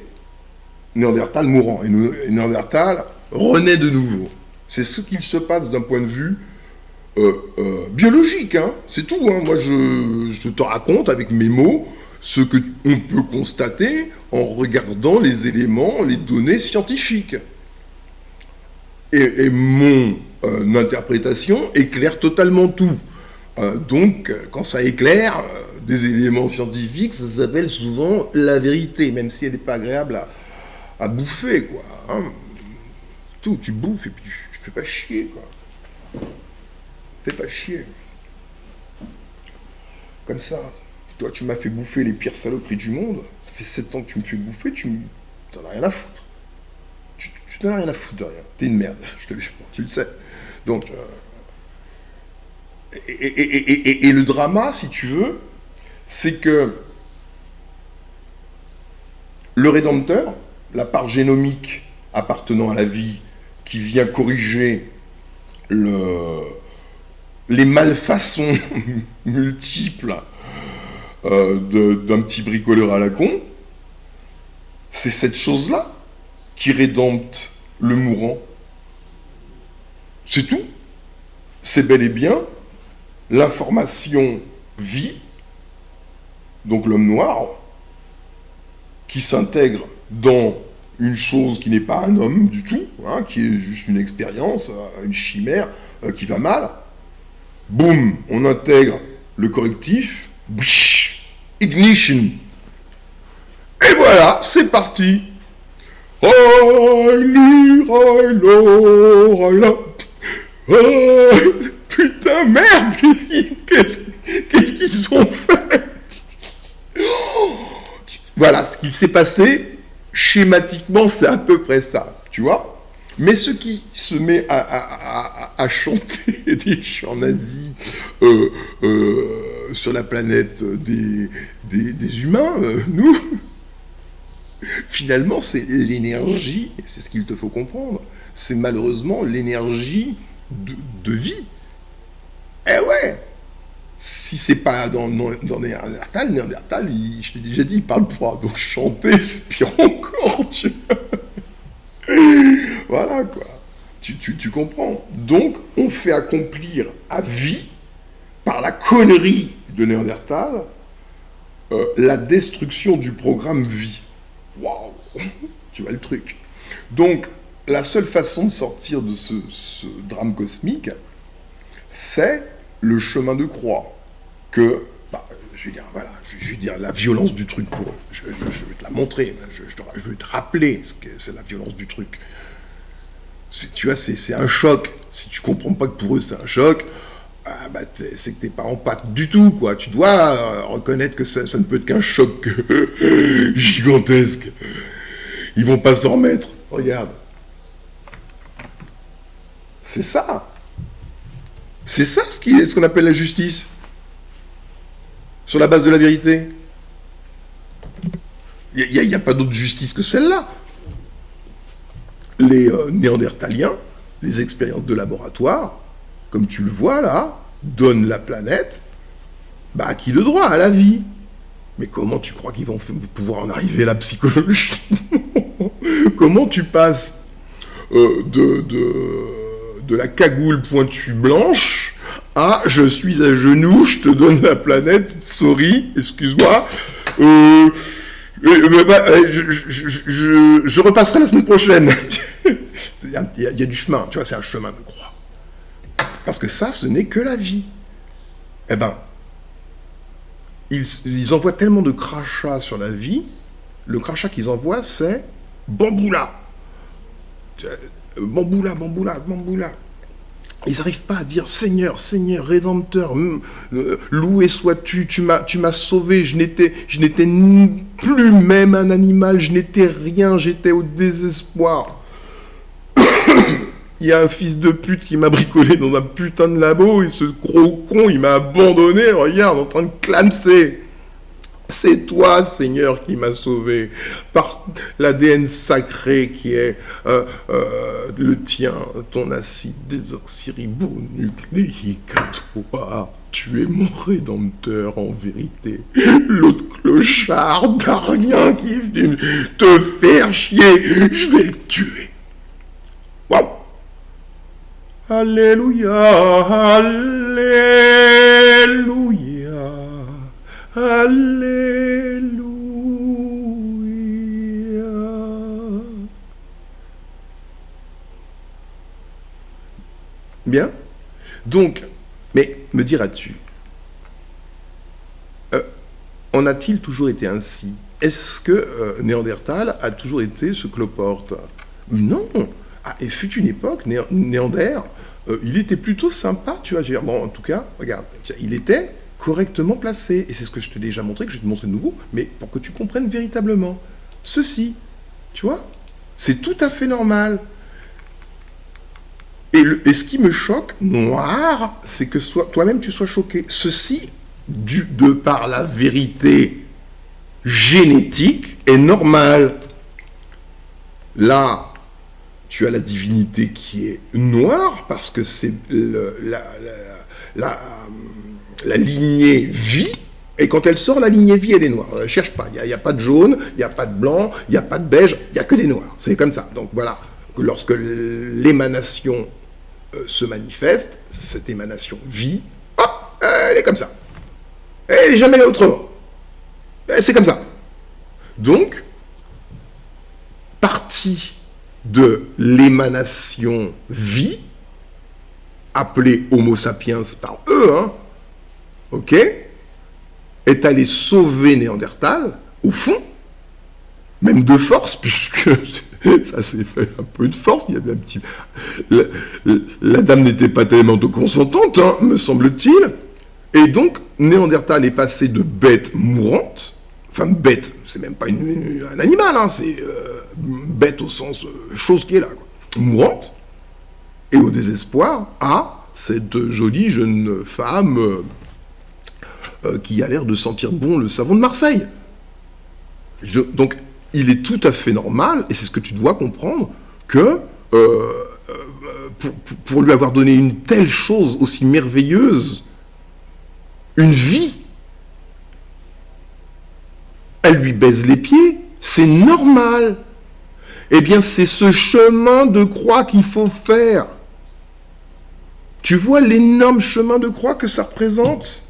Néandertal mourant. Et Néandertal renaît de nouveau. C'est ce qu'il se passe d'un point de vue biologique. Hein. C'est tout. Hein. Moi, je te raconte avec mes mots ce qu'on peut constater en regardant les éléments, les données scientifiques. Et mon interprétation éclaire totalement tout. Donc, quand ça éclaire des éléments scientifiques, ça s'appelle souvent la vérité, même si elle n'est pas agréable à bouffer, quoi. Hein. Tout, tu bouffes et puis tu fais pas chier, quoi. Fais pas chier. Comme ça. Toi, tu m'as fait bouffer les pires saloperies du monde. Ça fait 7 ans que tu me fais bouffer, t'en as rien à foutre. Tu n'en as rien à foutre de rien. T'es une merde, je te le jure, tu le sais. Donc, et le drama, si tu veux, c'est que le Rédempteur, la part génomique appartenant à la vie, qui vient corriger les malfaçons multiples d'un petit bricoleur à la con, c'est cette chose-là qui rédempte le mourant. C'est tout. C'est bel et bien l'information vie, donc l'homme noir, qui s'intègre dans une chose qui n'est pas un homme du tout, hein, qui est juste une expérience, une chimère qui va mal. Boum, on intègre le correctif, bouch, ignition. Et voilà, c'est parti. Putain, merde, qu'est-ce qu'ils ont fait? Voilà, ce qui s'est passé, schématiquement, c'est à peu près ça, tu vois. Mais ce qui se met à chanter des chants nazis sur la planète des humains, nous, finalement, c'est l'énergie, et c'est ce qu'il te faut comprendre, c'est malheureusement l'énergie de vie. Eh ouais, si c'est pas dans Néandertal, je t'ai déjà dit, il parle pas, donc chanter, c'est pire encore, tu vois. Voilà, quoi. Tu comprends. Donc, on fait accomplir à vie, par la connerie de Néandertal, la destruction du programme vie. Waouh. Tu vois le truc. Donc, la seule façon de sortir de ce drame cosmique, c'est le chemin de croix. Que, je vais dire la violence du truc pour eux. Je vais te la montrer. Je vais te rappeler ce que c'est la violence du truc. Tu vois, c'est un choc. Si tu comprends pas que pour eux c'est un choc, c'est que t'es pas en pâte du tout, quoi. Tu dois reconnaître que ça ne peut être qu'un choc gigantesque. Ils vont pas s'en remettre. Regarde. C'est ça. C'est ça ce qu'on appelle la justice. Sur la base de la vérité. Il n'y a pas d'autre justice que celle-là. Les Néandertaliens, les expériences de laboratoire, comme tu le vois là, donnent la planète à qui de droit? À la vie. Mais comment tu crois qu'ils vont pouvoir en arriver à la psychologie? Comment tu passes de la cagoule pointue blanche à je suis à genoux, je te donne la planète, sorry, excuse-moi, je repasserai la semaine prochaine. y a du chemin, tu vois, c'est un chemin de croix. Parce que ça, ce n'est que la vie. Eh ben, ils envoient tellement de crachats sur la vie, le crachat qu'ils envoient, c'est bamboula. Bamboula, bamboula, bamboula. Ils n'arrivent pas à dire Seigneur, Seigneur, Rédempteur, loué sois-tu, tu m'as sauvé, je n'étais plus même un animal, je n'étais rien, j'étais au désespoir. Il y a un fils de pute qui m'a bricolé dans un putain de labo, et ce gros con, il m'a abandonné, regarde, en train de clamser. C'est toi, Seigneur, qui m'as sauvé, par l'ADN sacré qui est le tien, ton acide désoxyribonucléique à toi. Tu es mon rédempteur en vérité. L'autre clochard d'Arien qui est venu te faire chier, je vais le tuer. Waouh! Alléluia, Alléluia. Alléluia. Bien. Donc, mais me diras-tu, en a-t-il toujours été ainsi? Est-ce que Néandertal a toujours été ce cloporte? Non. Ah, et fut une époque, Néander, il était plutôt sympa, tu vois. Je veux dire, bon, en tout cas, regarde, il était correctement placé. Et c'est ce que je t'ai déjà montré, que je vais te montrer de nouveau, mais pour que tu comprennes véritablement. Ceci, tu vois, c'est tout à fait normal. Et ce qui me choque, noir, c'est que toi-même tu sois choqué. Ceci, de par la vérité génétique, est normal. Là, tu as la divinité qui est noire, parce que c'est la lignée vie, et quand elle sort, la lignée vie, elle est noire. Cherche pas, il n'y a pas de jaune, il n'y a pas de blanc, il n'y a pas de beige, il n'y a que des noirs. C'est comme ça. Donc voilà, lorsque l'émanation se manifeste, cette émanation vie, hop, elle est comme ça. Elle n'est jamais autrement. C'est comme ça. Donc, partie de l'émanation vie, appelée Homo sapiens par eux, hein, ok, est allé sauver Néandertal, au fond, même de force, puisque ça s'est fait un peu de force, il y avait un petit... La dame n'était pas tellement consentante, hein, me semble-t-il, et donc Néandertal est passé de bête mourante, enfin bête, c'est même pas un animal, hein, c'est bête au sens chose qui est là, quoi, mourante, et au désespoir, à cette jolie jeune femme qui a l'air de sentir bon le savon de Marseille. Donc, il est tout à fait normal, et c'est ce que tu dois comprendre, que pour lui avoir donné une telle chose aussi merveilleuse, une vie, elle lui baise les pieds, c'est normal. Eh bien, c'est ce chemin de croix qu'il faut faire. Tu vois l'énorme chemin de croix que ça représente ?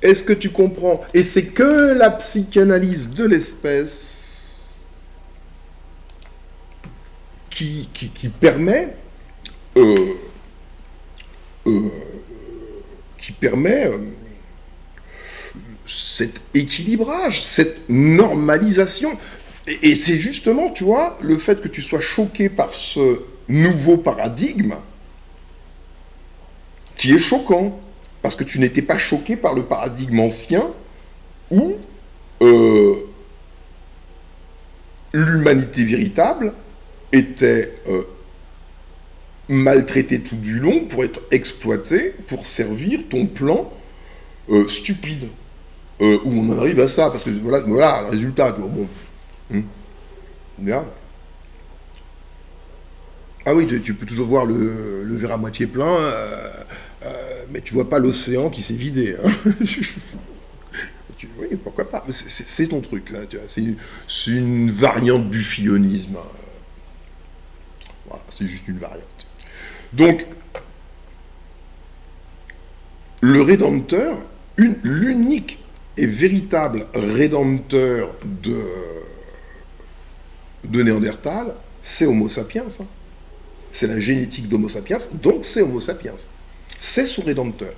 Est-ce que tu comprends? Et c'est que la psychanalyse de l'espèce qui permet cet équilibrage, cette normalisation. Et c'est justement, tu vois, le fait que tu sois choqué par ce nouveau paradigme qui est choquant. Parce que tu n'étais pas choqué par le paradigme ancien où l'humanité véritable était maltraitée tout du long pour être exploitée, pour servir ton plan stupide. Où on en arrive à ça, parce que voilà le résultat. Bon. Bien. Ah oui, tu peux toujours voir le verre à moitié plein, mais tu vois pas l'océan qui s'est vidé. Hein. Oui, pourquoi pas. C'est ton truc, là. C'est une variante du fillonisme. Voilà, c'est juste une variante. Donc, le rédempteur, l'unique et véritable rédempteur de Néandertal, c'est Homo sapiens. Hein. C'est la génétique d'Homo sapiens, donc c'est Homo sapiens. C'est son rédempteur.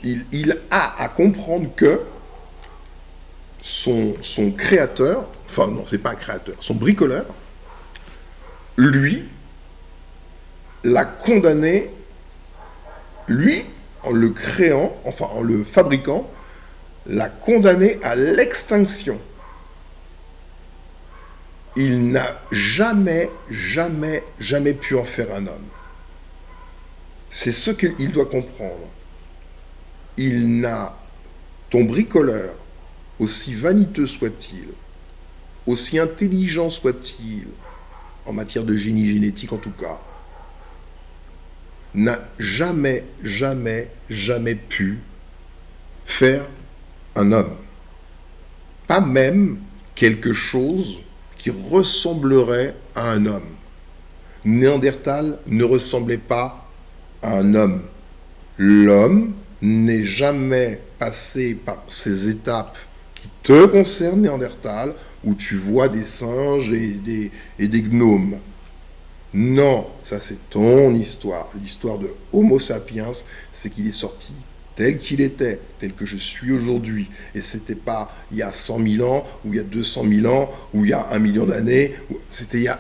Il a à comprendre que son créateur, enfin non, c'est pas un créateur, son bricoleur, lui, l'a condamné, lui, en le créant, enfin en le fabriquant, l'a condamné à l'extinction. Il n'a jamais pu en faire un homme. C'est ce qu'il doit comprendre. Ton bricoleur, aussi vaniteux soit-il, aussi intelligent soit-il, en matière de génie génétique en tout cas, n'a jamais pu faire un homme. Pas même quelque chose qui ressemblerait à un homme. Néandertal ne ressemblait pas à un homme. L'homme n'est jamais passé par ces étapes qui te concernent, Néandertal, où tu vois des singes et des gnomes. Non, ça c'est ton histoire. L'histoire de Homo sapiens, c'est qu'il est sorti tel qu'il était, tel que je suis aujourd'hui. Et c'était pas il y a 100 000 ans, ou il y a 200 000 ans, ou il y a 1 million d'années. C'était il y a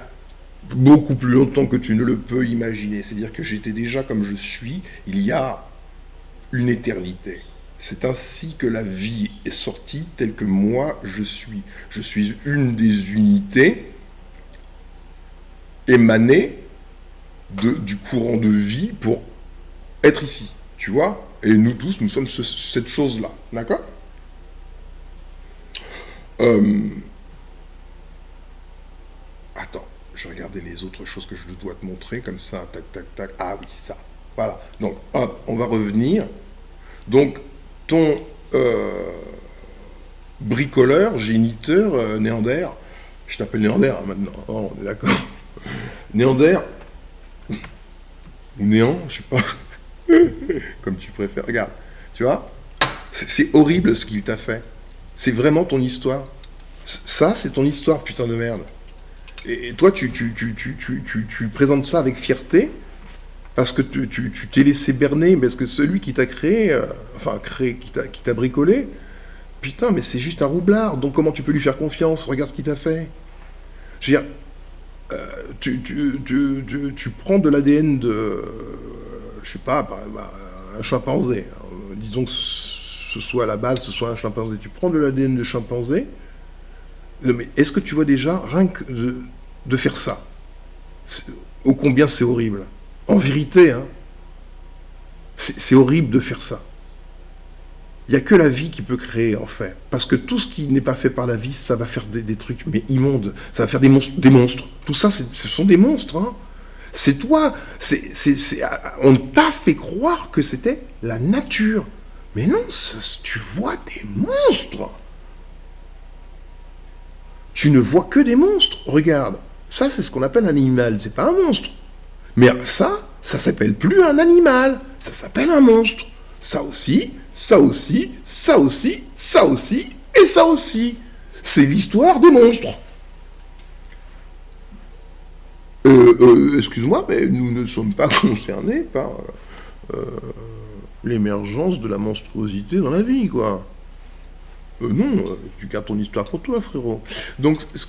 beaucoup plus longtemps que tu ne le peux imaginer. C'est-à-dire que j'étais déjà comme je suis il y a une éternité. C'est ainsi que la vie est sortie telle que moi je suis. Je suis une des unités émanées du courant de vie pour être ici. Tu vois ? Et nous tous, nous sommes cette chose-là. D'accord ? Attends, je regardais les autres choses que je dois te montrer, comme ça, tac, tac, tac. Ah oui, ça. Voilà. Donc, hop, on va revenir. Donc, ton bricoleur, géniteur, Néander, je t'appelle Néander hein, maintenant, oh, on est d'accord. Néander, ou Néant, je sais pas, comme tu préfères. Regarde, tu vois, c'est horrible ce qu'il t'a fait. C'est vraiment ton histoire. Ça, c'est ton histoire, putain de merde. Et toi, tu présentes ça avec fierté, parce que tu t'es laissé berner, parce que celui qui t'a créé, qui t'a bricolé, putain, mais c'est juste un roublard, donc comment tu peux lui faire confiance? Regarde ce qu'il t'a fait. Je veux dire, tu prends de l'ADN de, je sais pas, un chimpanzé. Disons que ce soit à la base, ce soit un chimpanzé. Tu prends de l'ADN de chimpanzé, mais est-ce que tu vois déjà, rien que de faire ça, ô combien c'est horrible. En vérité, hein, c'est horrible de faire ça. Il n'y a que la vie qui peut créer, en fait. Parce que tout ce qui n'est pas fait par la vie, ça va faire des trucs mais immondes. Ça va faire des monstres. Tout ça, ce sont des monstres. Hein. C'est toi. On t'a fait croire que c'était la nature. Mais non, tu vois des monstres. Tu ne vois que des monstres. Regarde. Ça, c'est ce qu'on appelle un animal. C'est pas un monstre. Mais ça s'appelle plus un animal. Ça s'appelle un monstre. Ça aussi, ça aussi, ça aussi, ça aussi, et ça aussi. C'est l'histoire des monstres. Excuse-moi, mais nous ne sommes pas concernés par l'émergence de la monstruosité dans la vie, quoi. Non, tu gardes ton histoire pour toi, frérot. Donc, ce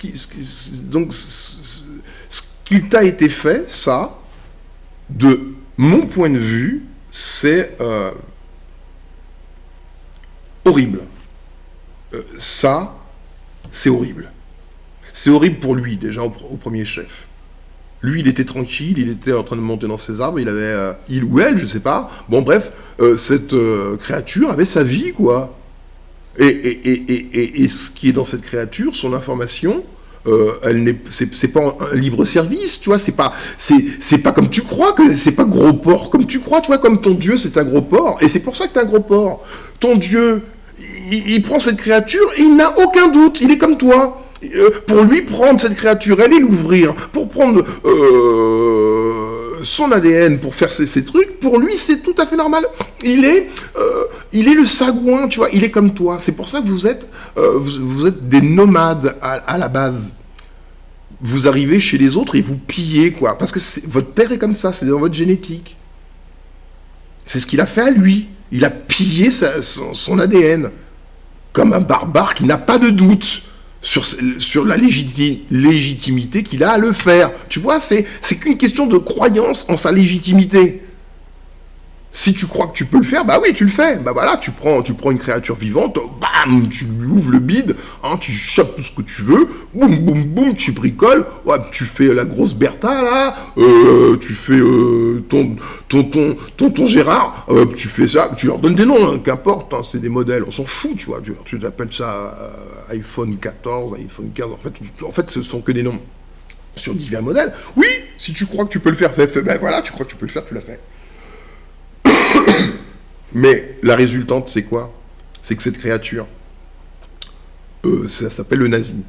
qui t'a été fait, ça, de mon point de vue, c'est horrible. Ça, c'est horrible. C'est horrible pour lui, déjà, au premier chef. Lui, il était tranquille, il était en train de monter dans ses arbres, il avait, il ou elle, je sais pas. Bon, bref, cette créature avait sa vie, quoi. Et ce qui est dans cette créature, son information, c'est pas un libre service, tu vois, c'est pas comme tu crois, que c'est pas gros porc, comme tu crois, tu vois, comme ton Dieu c'est un gros porc, et c'est pour ça que t'es un gros porc. Ton Dieu, il prend cette créature, et il n'a aucun doute, il est comme toi. Pour lui, prendre cette créature, aller l'ouvrir, pour prendre son ADN, pour faire ces trucs, pour lui, c'est tout à fait normal. Il est le sagouin, tu vois, il est comme toi. C'est pour ça que vous êtes des nomades à la base. vous arrivez chez les autres et vous pillez, quoi. Parce que votre père est comme ça, c'est dans votre génétique. C'est ce qu'il a fait à lui. Il a pillé son ADN. Comme un barbare qui n'a pas de doute sur la légitimité qu'il a à le faire. Tu vois, c'est qu'une question de croyance en sa légitimité. Si tu crois que tu peux le faire, bah oui, tu le fais. Bah voilà, tu prends une créature vivante, bam, tu lui ouvres le bide, hein, tu chopes tout ce que tu veux, boum, boum, boum, tu bricoles, ouais, tu fais la grosse Bertha, là, tu fais tonton Gérard, tu fais ça, tu leur donnes des noms, hein, qu'importe, hein, c'est des modèles, on s'en fout, tu vois, tu appelles ça iPhone 14, iPhone 15, en fait, ce sont que des noms sur divers modèles. Oui, si tu crois que tu peux le faire, ben voilà, tu crois que tu peux le faire, tu l'as fait. Mais la résultante, c'est quoi? C'est que cette créature, ça s'appelle le nazi.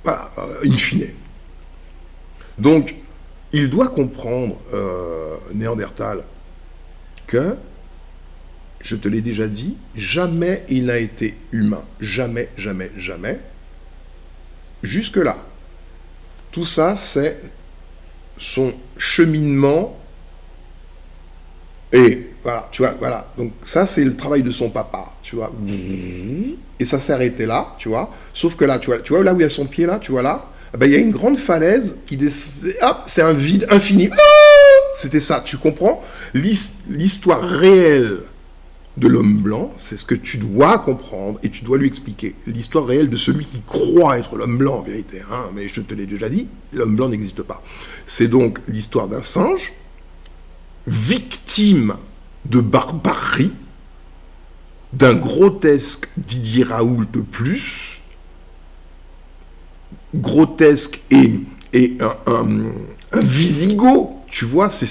Voilà, in fine. Donc, il doit comprendre, Néandertal, que, je te l'ai déjà dit, jamais il n'a été humain. Jamais, jamais, jamais. Jusque-là. Tout ça, c'est son cheminement. Et voilà, tu vois, voilà. Donc ça, c'est le travail de son papa, tu vois. Et ça s'est arrêté là, tu vois. Sauf que là, tu vois là où il y a son pied, là, tu vois là, ben, il y a une grande falaise qui descend. Hop, c'est un vide infini. C'était ça, tu comprends? L'histoire réelle de l'homme blanc, c'est ce que tu dois comprendre et tu dois lui expliquer. L'histoire réelle de celui qui croit être l'homme blanc, en vérité. Hein, mais je te l'ai déjà dit, l'homme blanc n'existe pas. C'est donc l'histoire d'un singe victime de barbarie, d'un grotesque Didier Raoult plus, grotesque et un Visigoth, tu vois, ces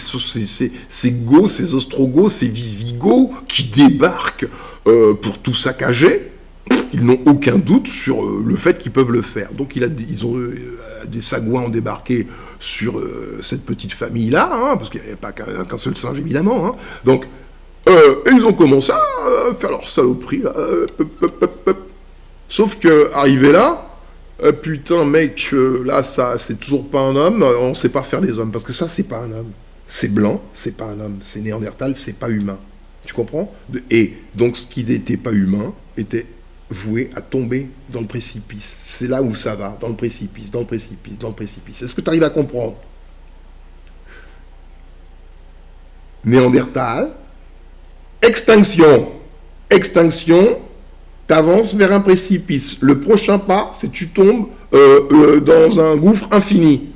Goths, ces Ostrogoths, ces Visigoths qui débarquent pour tout saccager. Ils n'ont aucun doute sur le fait qu'ils peuvent le faire. Donc des Sagouins ont débarqué sur cette petite famille-là, hein, parce qu'il n'y avait pas qu'un seul singe, évidemment. Hein. Donc, ils ont commencé à faire leur saloperie. Là, Sauf que, arrivé là, putain, mec, là, ça, c'est toujours pas un homme, on ne sait pas faire des hommes, parce que ça, c'est pas un homme. C'est blanc, c'est pas un homme. C'est Néandertal, c'est pas humain. Tu comprends? Et donc, ce qui n'était pas humain était voué à tomber dans le précipice. C'est là où ça va, dans le précipice, dans le précipice, dans le précipice. Est-ce que tu arrives à comprendre? Néandertal, extinction, t'avances vers un précipice. Le prochain pas, c'est tu tombes dans un gouffre infini.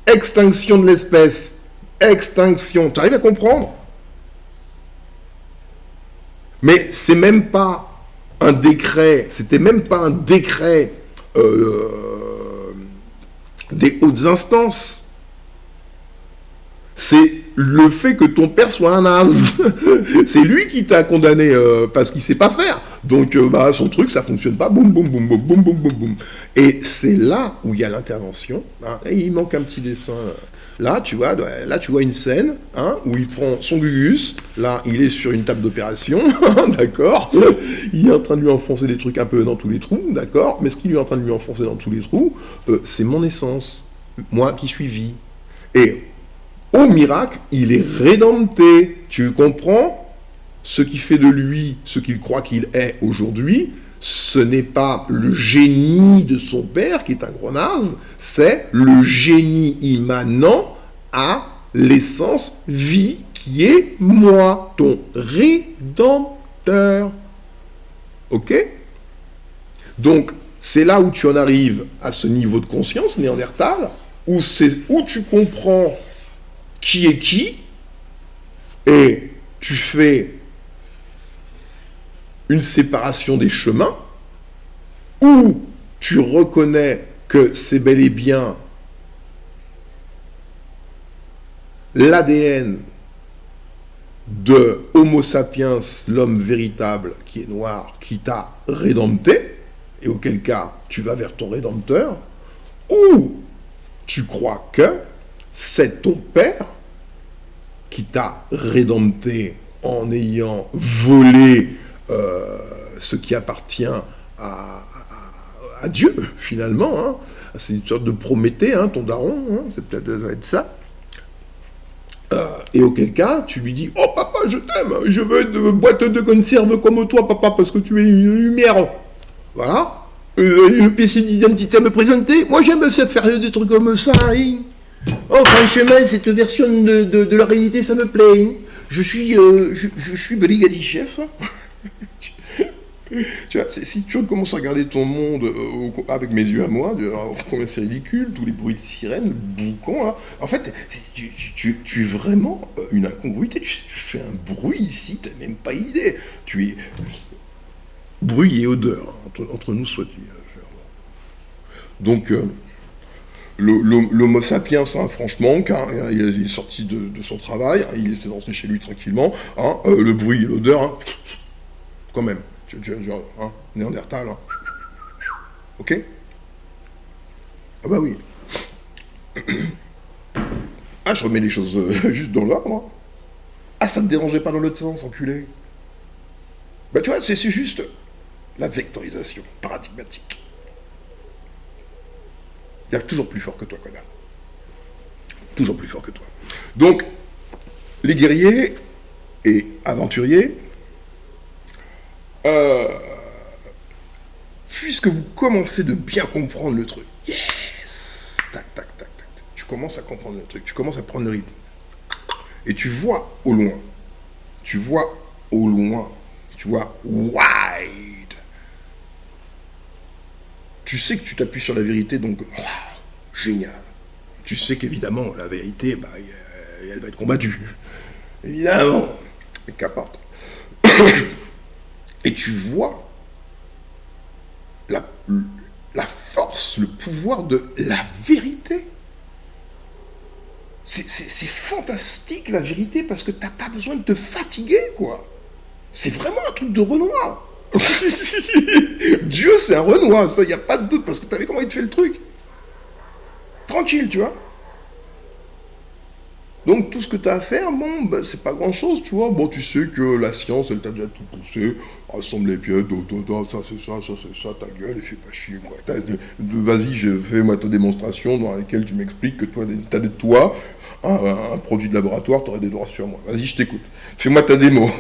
Extinction de l'espèce, extinction. Tu arrives à comprendre? Mais c'est même pas un décret, c'était même pas un décret des hautes instances. C'est le fait que ton père soit un naze. C'est lui qui t'a condamné parce qu'il sait pas faire. Donc son truc, ça fonctionne pas. Boum, boum, boum, boum, boum, boum, boum, boum. Et c'est là où il y a l'intervention. Hein, et il manque un petit dessin. Là, tu vois une scène hein, où il prend son Gugus. Là, il est sur une table d'opération, d'accord. Il est en train de lui enfoncer des trucs un peu dans tous les trous, d'accord. Mais ce qu'il est en train de lui enfoncer dans tous les trous, c'est mon essence, moi qui suis vie. Et au miracle, il est rédempté. Tu comprends? Ce qui fait de lui ce qu'il croit qu'il est aujourd'hui, ce n'est pas le génie de son père qui est un gros naze, c'est le génie immanent à l'essence vie qui est moi, ton rédempteur. Ok? Donc, c'est là où tu en arrives à ce niveau de conscience, Néandertal, où tu comprends qui est qui, et tu fais une séparation des chemins, où tu reconnais que c'est bel et bien l'ADN de Homo sapiens, l'homme véritable qui est noir, qui t'a rédempté, et auquel cas tu vas vers ton rédempteur, ou tu crois que c'est ton père qui t'a rédempté en ayant volé ce qui appartient à Dieu, finalement, hein, C'est une sorte de Prométhée, hein, ton daron, hein, c'est peut-être ça doit être ça. Et auquel cas, tu lui dis « Oh papa, je t'aime, je veux une boîte de conserve comme toi, papa, parce que tu es une lumière. » Voilà. Une pièce d'identité à me présenter. Moi, j'aime ça faire des trucs comme ça. Hein. Oh, franchement, cette version de la réalité, ça me plaît. Hein. Je suis brigadier chef. Tu vois, si tu commences à regarder ton monde avec mes yeux à moi, combien c'est ridicule, tous les bruits de sirène, le boucan, hein. En fait, tu es vraiment une incongruité. Tu fais un bruit ici, tu n'as même pas idée. Tu es bruit et odeur, hein, entre nous soit-il. Donc, l'homo sapiens, hein, franchement, car, hein, il est sorti de son travail, hein, il essaie d'entrer chez lui tranquillement, hein, le bruit et l'odeur, hein, quand même. Genre, hein, Néandertal, hein. Ok? Ah bah oui. Ah, je remets les choses juste dans l'ordre. Ah, ça ne te dérangeait pas dans l'autre sens, enculé. Bah tu vois, c'est juste la vectorisation paradigmatique. Il y a toujours plus fort que toi, connard. Toujours plus fort que toi. Donc, les guerriers et aventuriers, puisque vous commencez de bien comprendre le truc, yes, tac, tac, tac, tac, tu commences à comprendre le truc, tu commences à prendre le rythme, et tu vois au loin, tu vois wide, tu sais que tu t'appuies sur la vérité, donc, oh, génial, tu sais qu'évidemment, la vérité, bah, elle va être combattue, évidemment, mais qu'importe. Et tu vois la force, le pouvoir de la vérité. C'est fantastique, la vérité, parce que t'as pas besoin de te fatiguer, quoi. C'est vraiment un truc de Renoir. Dieu, c'est un Renoir, ça, y a pas de doute, parce que t'as vu comment il te fait le truc. Tranquille, tu vois. Donc tout ce que tu as à faire, bon, ben, c'est pas grand chose, tu vois. Bon, tu sais que la science, elle t'a déjà tout poussé, rassemble les pieds, ça c'est ça, ta gueule, et fais pas chier, quoi. Vas-y, fais-moi ta démonstration dans laquelle tu m'expliques que toi, t'as de toi, un produit de laboratoire, t'aurais des droits sur moi. Vas-y, je t'écoute. Fais-moi ta démo.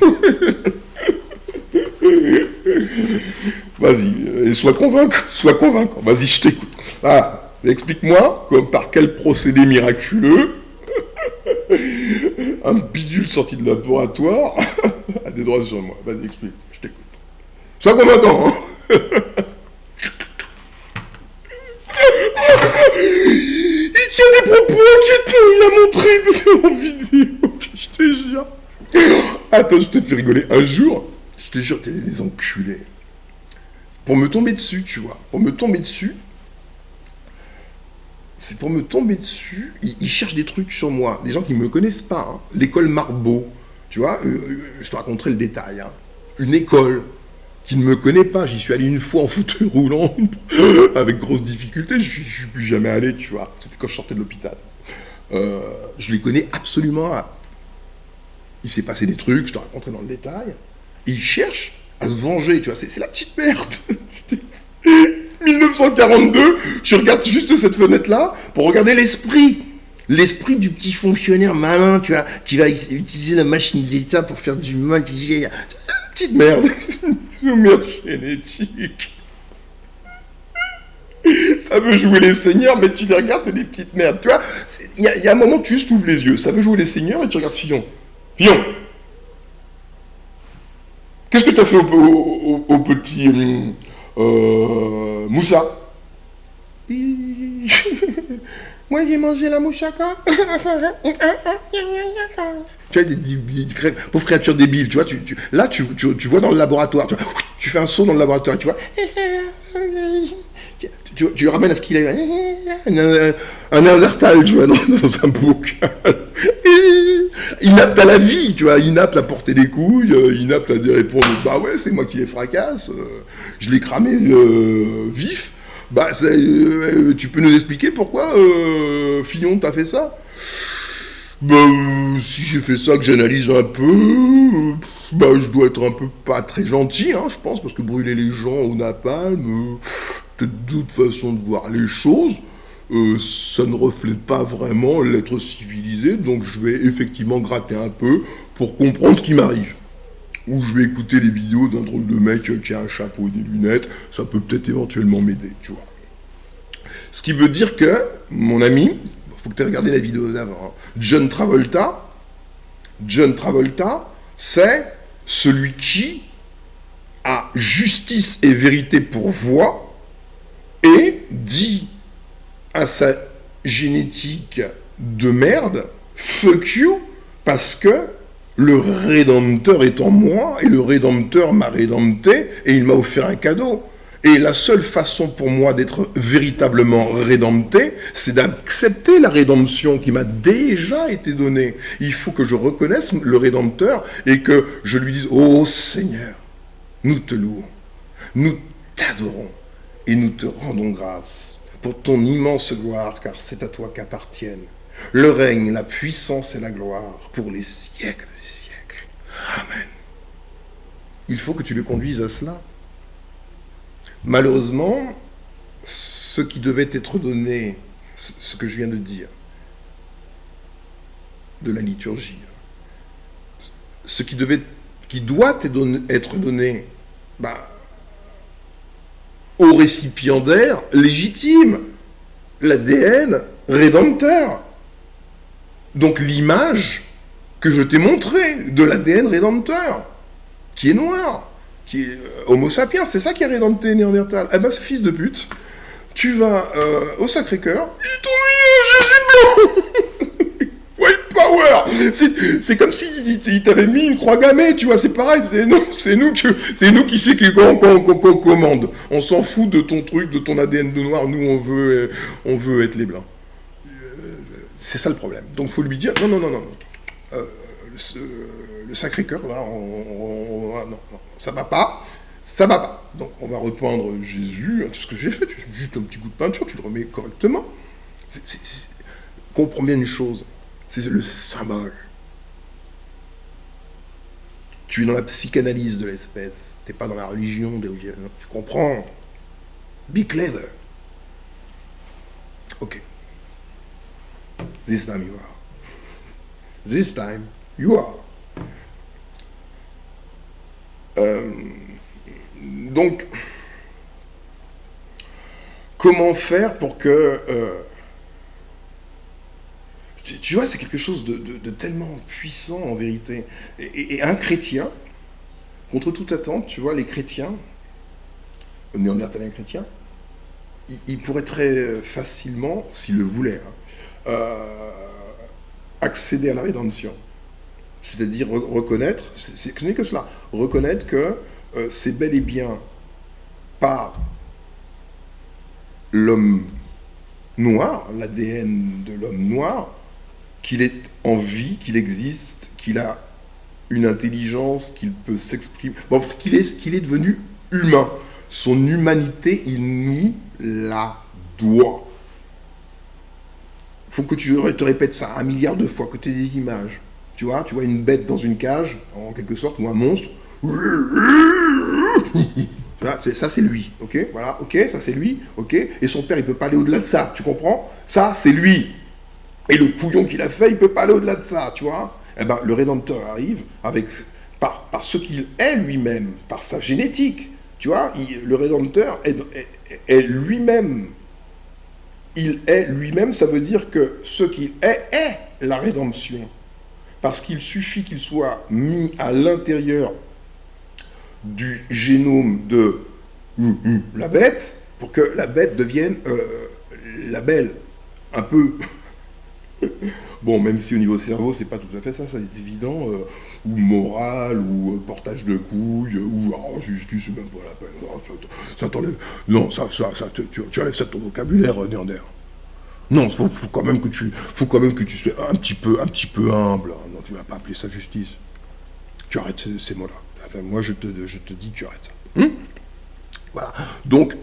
Vas-y, sois convaincant. Vas-y, je t'écoute. Ah, explique-moi, par quel procédé miraculeux, un bidule sorti de laboratoire a des droits sur moi. Vas-y, explique, je t'écoute. Sois convaincant, hein. Il tient des propos inquiétants, il a montré en vidéo, je te jure. Attends, je te fais rigoler. Un jour, je te jure, t'es des enculés. Pour me tomber dessus, tu vois. C'est pour me tomber dessus, ils cherchent des trucs sur moi, des gens qui ne me connaissent pas, hein. L'école Marbeau, tu vois, je te raconterai le détail, hein. Une école qui ne me connaît pas, j'y suis allé une fois en fauteuil roulant, avec grosse difficulté, je suis plus jamais allé, tu vois, c'était quand je sortais de l'hôpital. Je les connais absolument, il s'est passé des trucs, je te raconterai dans le détail, et ils cherchent à se venger, tu vois, c'est la petite merde. 1942, tu regardes juste cette fenêtre-là pour regarder l'esprit du petit fonctionnaire malin, tu vois, qui va utiliser la machine d'État pour faire du mal. Petite merde, merde génétique. Ça veut jouer les seigneurs, mais tu les regardes, c'est des petites merdes. Tu vois, il y a un moment, tu juste ouvres les yeux. Ça veut jouer les seigneurs et tu regardes Fillon. Fillon, qu'est-ce que tu as fait au petit Moussa? Moi, j'ai mangé la mouchaka. Tu vois, des pauvres créatures débiles, tu vois. Là, tu vois dans le laboratoire, tu fais un saut dans le laboratoire, tu vois. Tu ramènes à ce qu'il a un Néandertal, tu vois, dans un bouquin. Inapte à la vie, tu vois, inapte à porter des couilles, inapte à répondre, bah ouais, c'est moi qui les fracasse, je l'ai cramé vif. Bah, tu peux nous expliquer pourquoi, Fillon, t'as fait ça? Bah, si j'ai fait ça, que j'analyse un peu, bah, je dois être un peu pas très gentil, hein, je pense, parce que brûler les gens au napalm, peut-être d'autres façons de voir les choses. Ça ne reflète pas vraiment l'être civilisé, donc je vais effectivement gratter un peu pour comprendre ce qui m'arrive. Ou je vais écouter les vidéos d'un drôle de mec qui a un chapeau et des lunettes, ça peut peut-être éventuellement m'aider, tu vois. Ce qui veut dire que, mon ami, faut que tu aies regardé la vidéo d'avant, hein. John Travolta, c'est celui qui a justice et vérité pour voix et dit à sa génétique de merde, fuck you, parce que le Rédempteur est en moi, et le Rédempteur m'a rédempté, et il m'a offert un cadeau. Et la seule façon pour moi d'être véritablement rédempté, c'est d'accepter la rédemption qui m'a déjà été donnée. Il faut que je reconnaisse le Rédempteur, et que je lui dise, ô Seigneur, nous te louons, nous t'adorons, et nous te rendons grâce pour ton immense gloire, car c'est à toi qu'appartiennent le règne, la puissance et la gloire pour les siècles des siècles. Amen. Il faut que tu le conduises à cela. Malheureusement, ce qui devait être donné, ce que je viens de dire, de la liturgie, ce qui doit être donné, au récipiendaire légitime, l'ADN rédempteur. Donc l'image que je t'ai montrée de l'ADN rédempteur, qui est noir, qui est Homo sapiens, c'est ça qui a rédempté Néandertal. Eh ben ce fils de pute, tu vas au Sacré-Cœur, ils t'ont mis Jésus blanc. White power. C'est comme si t'avait mis une croix gammée, tu vois, c'est pareil, c'est nous qui c'est qu'on commande. On s'en fout de ton truc, de ton ADN de noir, nous on veut être les blancs. C'est ça le problème. Donc faut lui dire, non. Le Sacré-Cœur, là, non, ça va pas. Donc on va repeindre Jésus, c'est ce que j'ai fait, juste un petit coup de peinture, tu le remets correctement. Comprends bien une chose, c'est le symbole. Tu es dans la psychanalyse de l'espèce, t'es pas dans la religion, tu comprends. Be clever. Ok. This time you are. This time you are. Donc, comment faire pour que... tu vois, c'est quelque chose de tellement puissant en vérité. Et un chrétien, contre toute attente, tu vois, les chrétiens, néandertaliens chrétiens, ils pourraient très facilement, s'ils le voulaient, accéder à la rédemption. C'est-à-dire reconnaître, ce n'est que cela, reconnaître que c'est bel et bien par l'homme noir, l'ADN de l'homme noir, qu'il est en vie, qu'il existe, qu'il a une intelligence, qu'il peut s'exprimer, qu'il est devenu humain. Son humanité, il nous la doit. Il faut que tu te répètes ça 1 milliard de fois, que tu aies des images. Tu vois une bête dans une cage, en quelque sorte, ou un monstre. Ça, c'est lui, ok. Voilà, ok, ça, c'est lui, ok. Et son père, il peut pas aller au-delà de ça, tu comprends. Ça, c'est lui. Et le couillon qu'il a fait, il peut pas aller au-delà de ça, tu vois. Eh ben, le Rédempteur arrive par ce qu'il est lui-même, par sa génétique. Tu vois, le Rédempteur est lui-même. Il est lui-même, ça veut dire que ce qu'il est la rédemption. Parce qu'il suffit qu'il soit mis à l'intérieur du génome de la bête pour que la bête devienne la belle. Un peu. Bon, même si au niveau cerveau, c'est pas tout à fait ça, ça est évident. Ou moral, ou portage de couilles, ou justice, c'est même pas la peine. Non, ça t'enlève. Non, tu enlèves ça de ton vocabulaire, Néander. Non, faut quand même que tu sois un petit peu humble. Non, tu vas pas appeler ça justice. Tu arrêtes ces mots-là. Enfin, moi, je te dis, tu arrêtes ça. Voilà. Donc,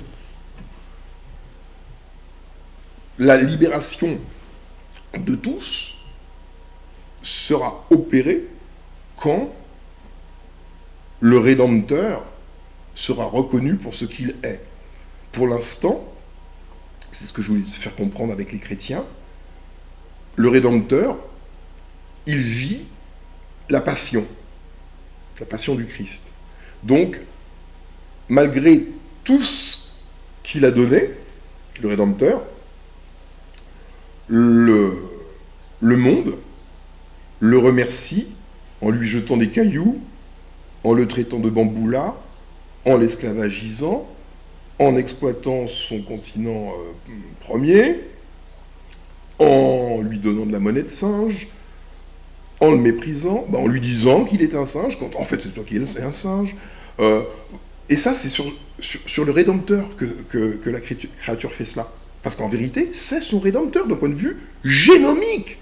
la libération de tous sera opérée quand le Rédempteur sera reconnu pour ce qu'il est. pour l'instant, c'est ce que je voulais te faire comprendre avec les chrétiens, le Rédempteur, il vit la passion du Christ. Donc, malgré tout ce qu'il a donné, le Rédempteur, le monde le remercie en lui jetant des cailloux, en le traitant de bamboula, en l'esclavagisant, en exploitant son continent premier, en lui donnant de la monnaie de singe, en le méprisant, en lui disant qu'il est un singe, quand en fait c'est toi qui es un singe. Et ça, c'est sur le Rédempteur que la créature fait cela. Parce qu'en vérité, c'est son Rédempteur d'un point de vue génomique.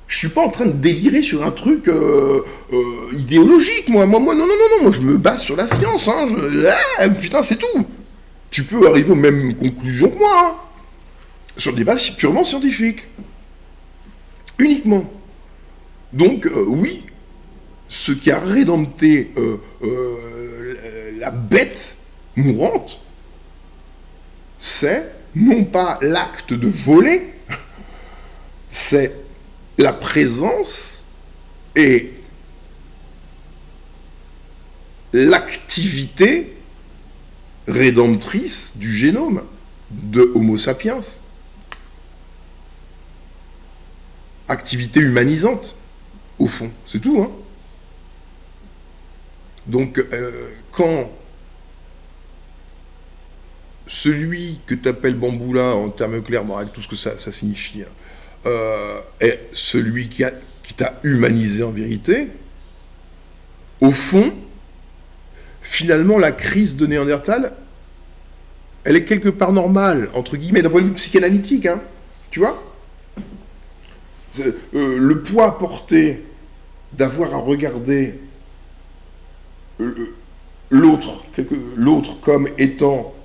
Je suis pas en train de délirer sur un truc idéologique, moi, non, moi je me base sur la science, hein, putain, c'est tout. Tu peux arriver aux mêmes conclusions que moi, hein, sur des bases purement scientifiques. Uniquement. Donc, oui, ce qui a rédempté la bête mourante, c'est non pas l'acte de voler, c'est la présence et l'activité rédemptrice du génome de Homo sapiens. Activité humanisante, au fond, c'est tout, hein. Donc, quand celui que tu appelles bamboula, en termes clairs, avec tout ce que ça signifie, est celui qui t'a humanisé en vérité, au fond, finalement, la crise de Néandertal, elle est quelque part normale, entre guillemets, d'un point de vue psychanalytique, hein, tu vois. Le poids porté d'avoir à regarder l'autre comme étant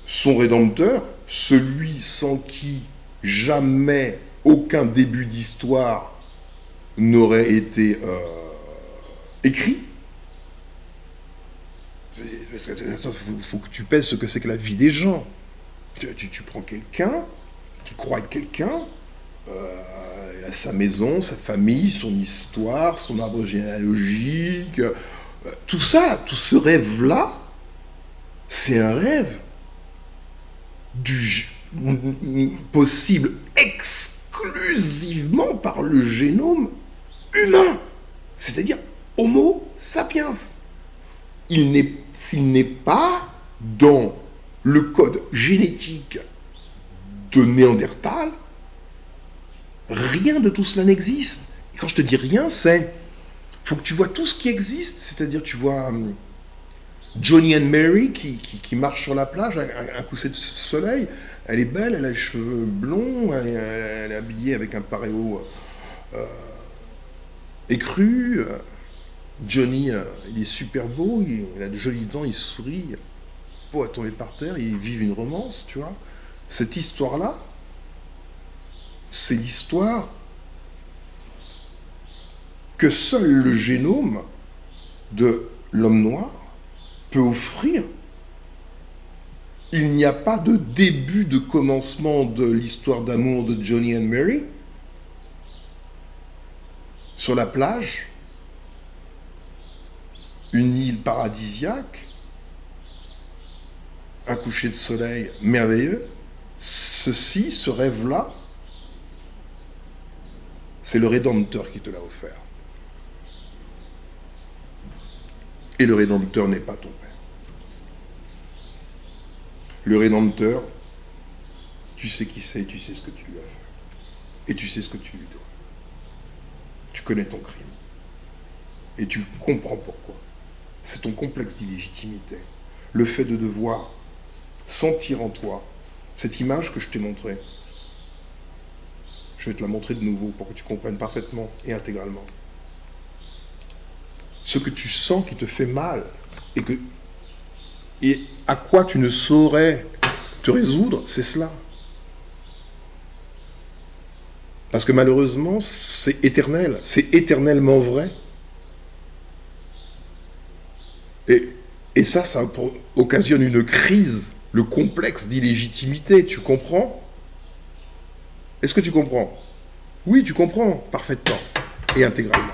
son rédempteur, celui sans qui jamais aucun début d'histoire n'aurait été écrit. Il faut que tu pèses ce que c'est que la vie des gens. Tu prends quelqu'un qui croit être quelqu'un, il a sa maison, sa famille, son histoire, son arbre généalogique, tout ça, tout ce rêve-là, c'est un rêve possible exclusivement par le génome humain, c'est-à-dire Homo sapiens. S'il n'est pas dans le code génétique de Néandertal, rien de tout cela n'existe. Et quand je te dis rien, faut que tu vois tout ce qui existe, c'est-à-dire tu vois Johnny and Mary qui marche sur la plage, un coucher de soleil, elle est belle, elle a les cheveux blonds, elle est habillée avec un paréo écru. Johnny, il est super beau, il a de jolies dents, il sourit, peau à tomber par terre, ils vivent une romance, tu vois. Cette histoire-là, c'est l'histoire que seul le génome de l'homme noir peut offrir. Il n'y a pas de début de commencement de l'histoire d'amour de Johnny and Mary sur la plage, une île paradisiaque, un coucher de soleil merveilleux. Ce rêve-là, c'est le Rédempteur qui te l'a offert. Et le Rédempteur n'est pas ton père. Le Rédempteur, tu sais qui c'est, tu sais ce que tu lui as fait. Et tu sais ce que tu lui dois. Tu connais ton crime. Et tu comprends pourquoi. C'est ton complexe d'illégitimité. Le fait de devoir sentir en toi cette image que je t'ai montrée. Je vais te la montrer de nouveau pour que tu comprennes parfaitement et intégralement. Ce que tu sens qui te fait mal et à quoi tu ne saurais te résoudre, c'est cela. Parce que malheureusement, c'est éternel, c'est éternellement vrai. Et ça occasionne une crise le complexe d'illégitimité, tu comprends? Est-ce que tu comprends? Oui, tu comprends parfaitement et intégralement.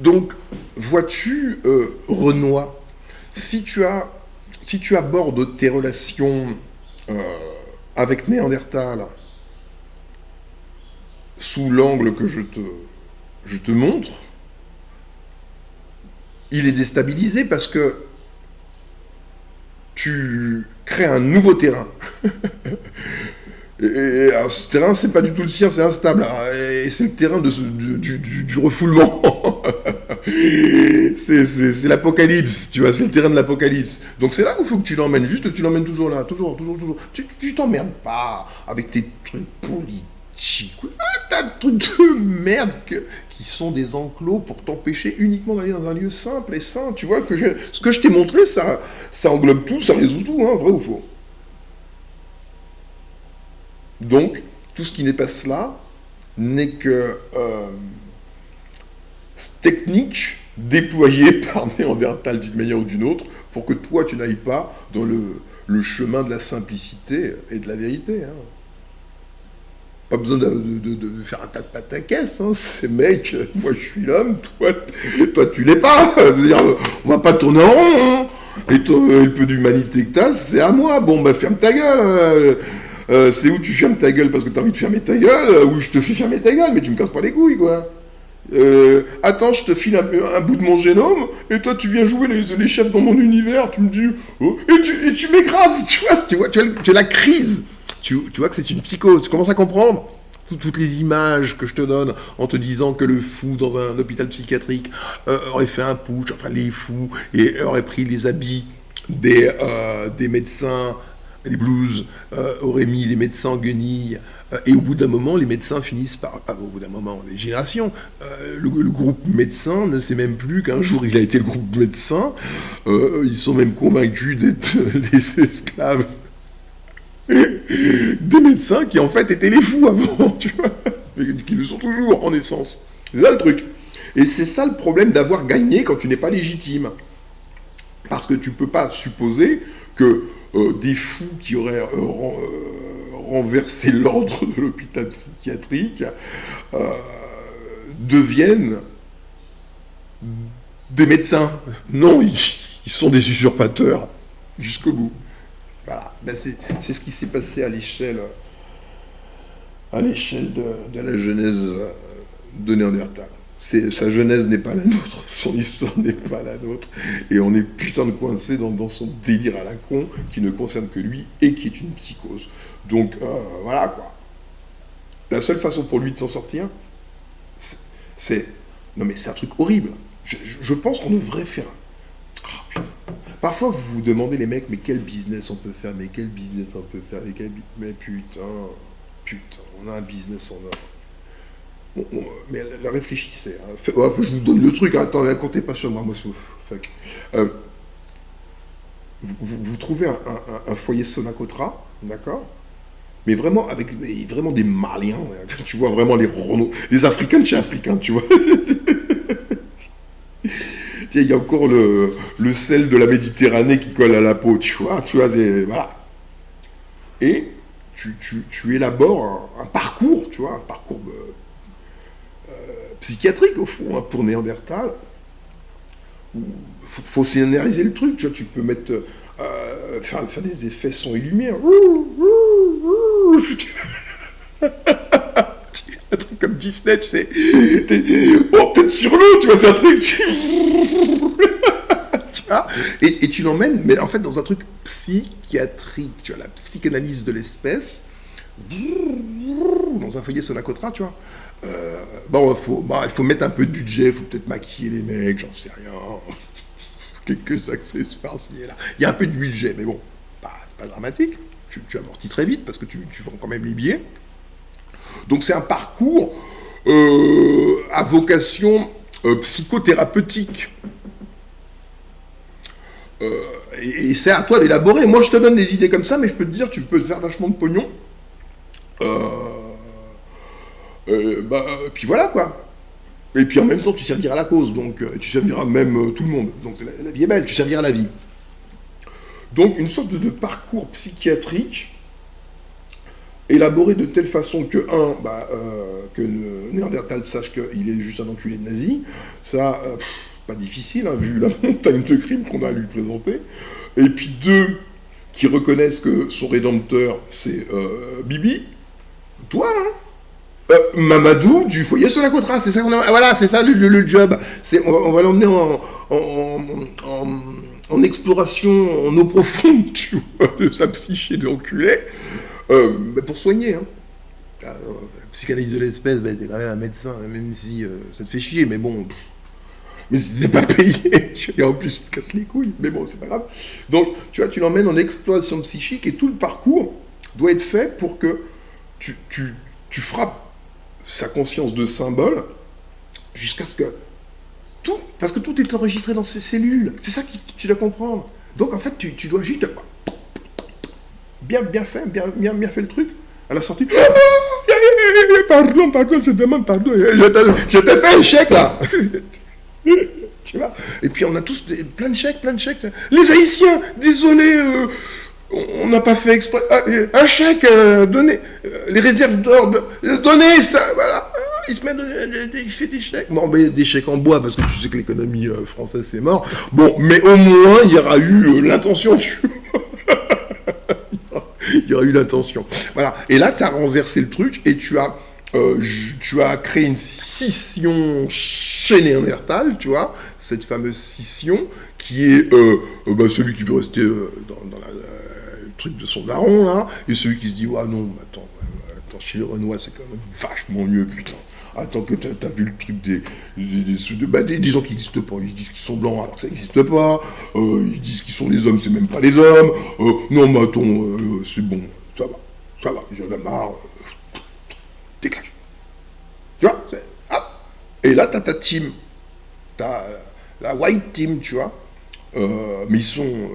Donc, vois-tu, Renoir, si tu abordes tes relations avec Néandertal sous l'angle que je te montre, il est déstabilisé parce que tu crées un nouveau terrain. Et alors, ce terrain, c'est pas du tout le sien, c'est instable. Et c'est le terrain du refoulement. C'est l'apocalypse, tu vois, c'est le terrain de l'apocalypse. Donc c'est là où il faut que tu l'emmènes, juste tu l'emmènes toujours là, toujours. Tu t'emmerdes pas avec tes trucs politiques. T'as des trucs de merde qui sont des enclos pour t'empêcher uniquement d'aller dans un lieu simple et sain. Tu vois, ce que je t'ai montré, ça englobe tout, ça résout tout, hein, vrai ou faux. Donc, tout ce qui n'est pas cela n'est que technique déployée par Néandertal d'une manière ou d'une autre pour que toi, tu n'ailles pas dans le chemin de la simplicité et de la vérité. Hein. Pas besoin de faire un tas de pataquès. Hein. Ces mecs, moi je suis l'homme, toi tu l'es pas. Je veux dire, on va pas tourner en rond. Hein. Et le peu d'humanité que t'as, c'est à moi. Bon, bah ferme ta gueule. C'est où tu fermes ta gueule parce que t'as envie de fermer ta gueule, ou je te fais fermer ta gueule, mais tu me casses pas les couilles, quoi. Attends, je te file un bout de mon génome, et toi tu viens jouer les chefs dans mon univers, tu me dis, oh, et tu m'écrases, tu vois, tu as la crise, tu vois que c'est une psychose, tu commences à comprendre toutes les images que je te donne en te disant que le fou dans un hôpital psychiatrique aurait fait un putsch, enfin les fous, et aurait pris les habits des médecins, les blues auraient mis les médecins en guenilles, et au bout d'un moment, les médecins finissent par... au bout d'un moment, des générations, le groupe médecin ne sait même plus qu'un jour il a été le groupe médecin, ils sont même convaincus d'être les esclaves des médecins qui en fait étaient les fous avant, tu vois, et qui le sont toujours en essence. C'est ça le truc. Et c'est ça le problème d'avoir gagné quand tu n'es pas légitime. Parce que tu ne peux pas supposer que des fous qui auraient renversé l'ordre de l'hôpital psychiatrique deviennent des médecins. Non, ils sont des usurpateurs jusqu'au bout. Voilà, ben c'est ce qui s'est passé à l'échelle de la genèse de Néandertal. Sa genèse n'est pas la nôtre, son histoire n'est pas la nôtre, et on est putain de coincé dans son délire à la con qui ne concerne que lui et qui est une psychose. Donc voilà quoi. La seule façon pour lui de s'en sortir, c'est... Non mais c'est un truc horrible. Je pense qu'on devrait faire... Oh, putain. Parfois vous vous demandez les mecs, mais quel business on peut faire, mais putain, on a un business en or. Mais réfléchissez. Hein. Je vous donne le truc. Hein. Attends, ne comptez pas sur moi. Fuck. Vous trouvez un foyer Sonacotra, d'accord? Mais vraiment, avec vraiment des Maliens. Tu vois vraiment les Africains de chez Africains, tu vois. Tiens, il y a encore le sel de la Méditerranée qui colle à la peau, tu vois. Voilà. Et tu élabores un parcours, tu vois, un parcours... psychiatrique au fond, hein, pour Néandertal. Faut scénariser le truc, tu vois, tu peux mettre faire des effets son et lumière. Un truc comme Disney, tu sais. Peut-être sur l'eau, tu vois, c'est un truc. Tu vois, et tu l'emmènes, mais en fait, dans un truc psychiatrique, tu vois, la psychanalyse de l'espèce, dans un foyer Sonacotra, tu vois. Il faut mettre un peu de budget, il faut peut-être maquiller les mecs, j'en sais rien. Quelques accessoires, là. Il y a un peu de budget, mais bon, c'est pas dramatique. Tu amortis très vite parce que tu vends quand même les billets. Donc c'est un parcours à vocation psychothérapeutique. Et c'est à toi d'élaborer. Moi, je te donne des idées comme ça, mais je peux te dire, tu peux te faire vachement de pognon. Puis voilà, quoi. Et puis en même temps, tu serviras la cause, donc tu serviras même tout le monde. Donc la vie est belle, tu serviras la vie. Donc une sorte de parcours psychiatrique élaboré de telle façon que, que Néandertal sache qu'il est juste un enculé de nazi, ça, pas difficile, hein, vu la montagne de crimes qu'on a à lui présenter. Et puis deux, qui reconnaissent que son rédempteur, c'est Bibi, toi, hein. Mamadou du foyer sur la Côte-Ras, c'est ça qu'on a. Voilà, c'est ça le job. On va l'emmener en exploration en eau profonde, tu vois, de sa psyché d'enculé, pour soigner. Hein. Psychanalyse de l'espèce, t'es quand même un médecin, même si ça te fait chier, mais bon. Mais si t'es pas payé, et en plus tu te casses les couilles, mais bon, c'est pas grave. Donc, tu vois, tu l'emmènes en exploration psychique et tout le parcours doit être fait pour que tu frappes sa conscience de symbole jusqu'à ce que tout, parce que tout est enregistré dans ses cellules. C'est ça que tu dois comprendre. Donc en fait, tu dois juste bien fait le truc. À la sortie, pardon, je demande pardon. Je t'ai fait un chèque là. Tu vois. Et puis on a tous plein de chèques. Les Haïtiens, désolé. On n'a pas fait exprès. Un chèque, donné. Les réserves d'or, donnez ça, voilà. Il se met, il fait des chèques. Bon, mais des chèques en bois, parce que tu sais que l'économie française, c'est mort. Bon, mais au moins, il y aura eu l'intention. Il y aura eu l'intention. Voilà. Et là, tu as renversé le truc et tu as créé une scission chez Néandertal, tu vois, cette fameuse scission qui est celui qui veut rester dans le truc de son daron, là, et celui qui se dit, ah non, attends, chez les Renois, c'est quand même vachement mieux, putain. Attends que t'as vu le truc des gens qui n'existent pas. Ils disent qu'ils sont blancs alors que ça n'existe pas. Ils disent qu'ils sont les hommes, c'est même pas les hommes. Non, mais attends, c'est bon, ça va, j'en ai marre. Dégage. Tu vois, et là, t'as ta team. T'as la white team, tu vois. Mais ils sont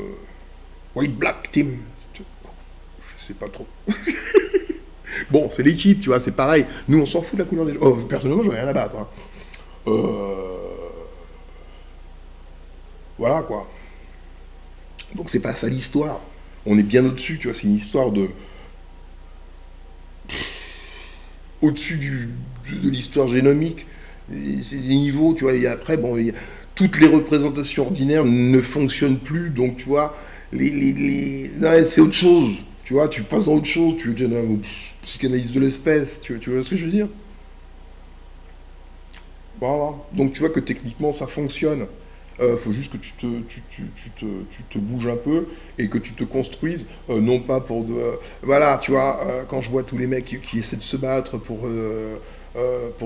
white-black team. Je sais pas trop. Bon, c'est l'équipe, tu vois, c'est pareil. Nous, on s'en fout de la couleur des gens. Oh, personnellement, j'en ai rien à battre. Hein. Voilà, quoi. Donc, c'est pas ça l'histoire. On est bien au-dessus, tu vois, c'est une histoire de... Au-dessus de l'histoire génomique. C'est des niveaux, tu vois, et après, bon, toutes les représentations ordinaires ne fonctionnent plus, donc, tu vois, non, c'est autre chose. Tu vois, tu passes dans autre chose, tu dis, psychanalyse de l'espèce, tu vois ce que je veux dire? Voilà. Donc tu vois que techniquement ça fonctionne. Faut juste que tu te bouges un peu et que tu te construises, non pas pour voilà, tu vois, quand je vois tous les mecs qui essaient de se battre pour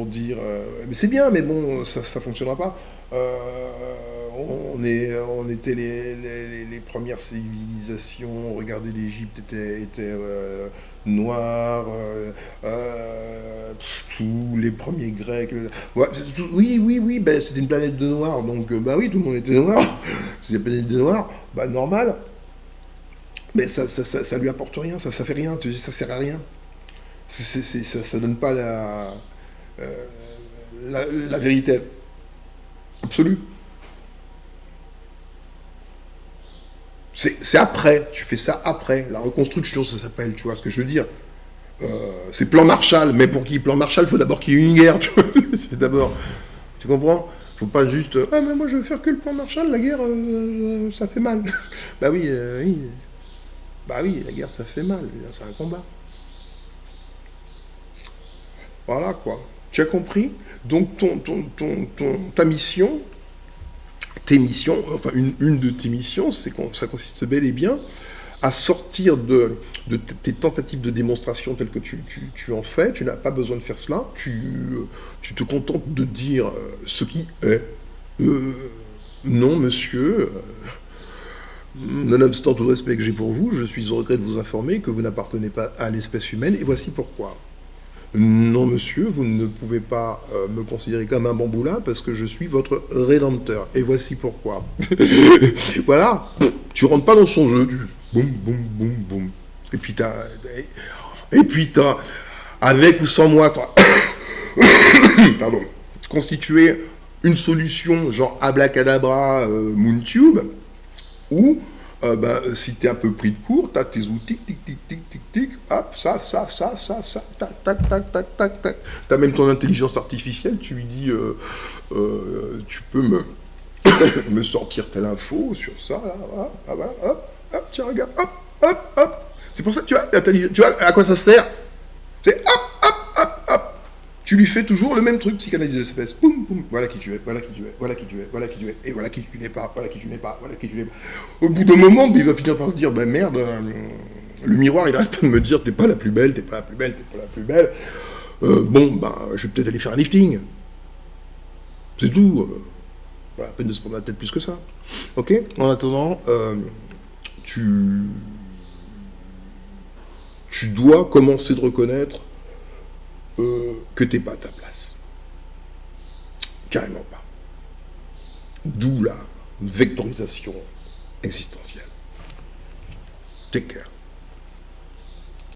dire mais c'est bien, mais bon, ça fonctionnera pas. On était les premières civilisations. Regardez, l'Égypte était noire, tous les premiers Grecs. Ouais, oui, ben, c'était une planète de noirs, donc bah oui, tout le monde était noir. C'est une planète de noirs, bah normal. Mais ça lui apporte rien, ça fait rien, ça sert à rien. Ça donne pas la vérité absolue. C'est après, tu fais ça après. La reconstruction, ça s'appelle, tu vois ce que je veux dire. C'est plan Marshall, mais pour qui plan Marshall, il faut d'abord qu'il y ait une guerre, tu vois. C'est d'abord, tu comprends? Faut pas juste, ah mais moi je veux faire que le plan Marshall, la guerre, ça fait mal. Bah oui, oui. Bah oui, la guerre ça fait mal, c'est un combat. Voilà quoi. Tu as compris? Donc ta mission, tes missions, enfin une de tes missions, ça consiste bel et bien à sortir de tes tentatives de démonstration telles que tu en fais. Tu n'as pas besoin de faire cela. Tu te contentes de dire ce qui est. Non, monsieur. Nonobstant tout le respect que j'ai pour vous, je suis au regret de vous informer que vous n'appartenez pas à l'espèce humaine, et voici pourquoi. Non, monsieur, vous ne pouvez pas me considérer comme un bamboula parce que je suis votre rédempteur. Et voici pourquoi. Voilà. tu rentres pas dans son jeu, tu boum, boum, boum, boum. Et puis t'as, avec ou sans moi, toi, pardon, constituer une solution genre abracadabra, Moontube, ou si t'es un peu pris de court, t'as tes outils, tic, tic, tic, tic, tic, hop, ça, tac, tac, tac, tac, tac, tac. T'as même ton intelligence artificielle, tu lui dis, tu peux me sortir telle info sur ça, là, voilà, hop, tiens, regarde, hop. C'est pour ça que tu vois à quoi ça sert? C'est hop. Tu lui fais toujours le même truc, psychanalyse de l'espèce. Boum, boum. Voilà qui tu es, voilà qui tu es, voilà qui tu es, voilà qui tu es. Et voilà qui tu n'es pas, voilà qui tu n'es pas, voilà qui tu n'es pas. Au bout d'un moment, il va finir par se dire, merde, le miroir, il arrête pas de me dire, t'es pas la plus belle, t'es pas la plus belle, t'es pas la plus belle. Je vais peut-être aller faire un lifting. C'est tout. Pas la peine de se prendre la tête plus que ça. Ok? En attendant, tu dois commencer de reconnaître que t'es pas à ta place. Carrément pas. D'où la vectorisation existentielle. Take care.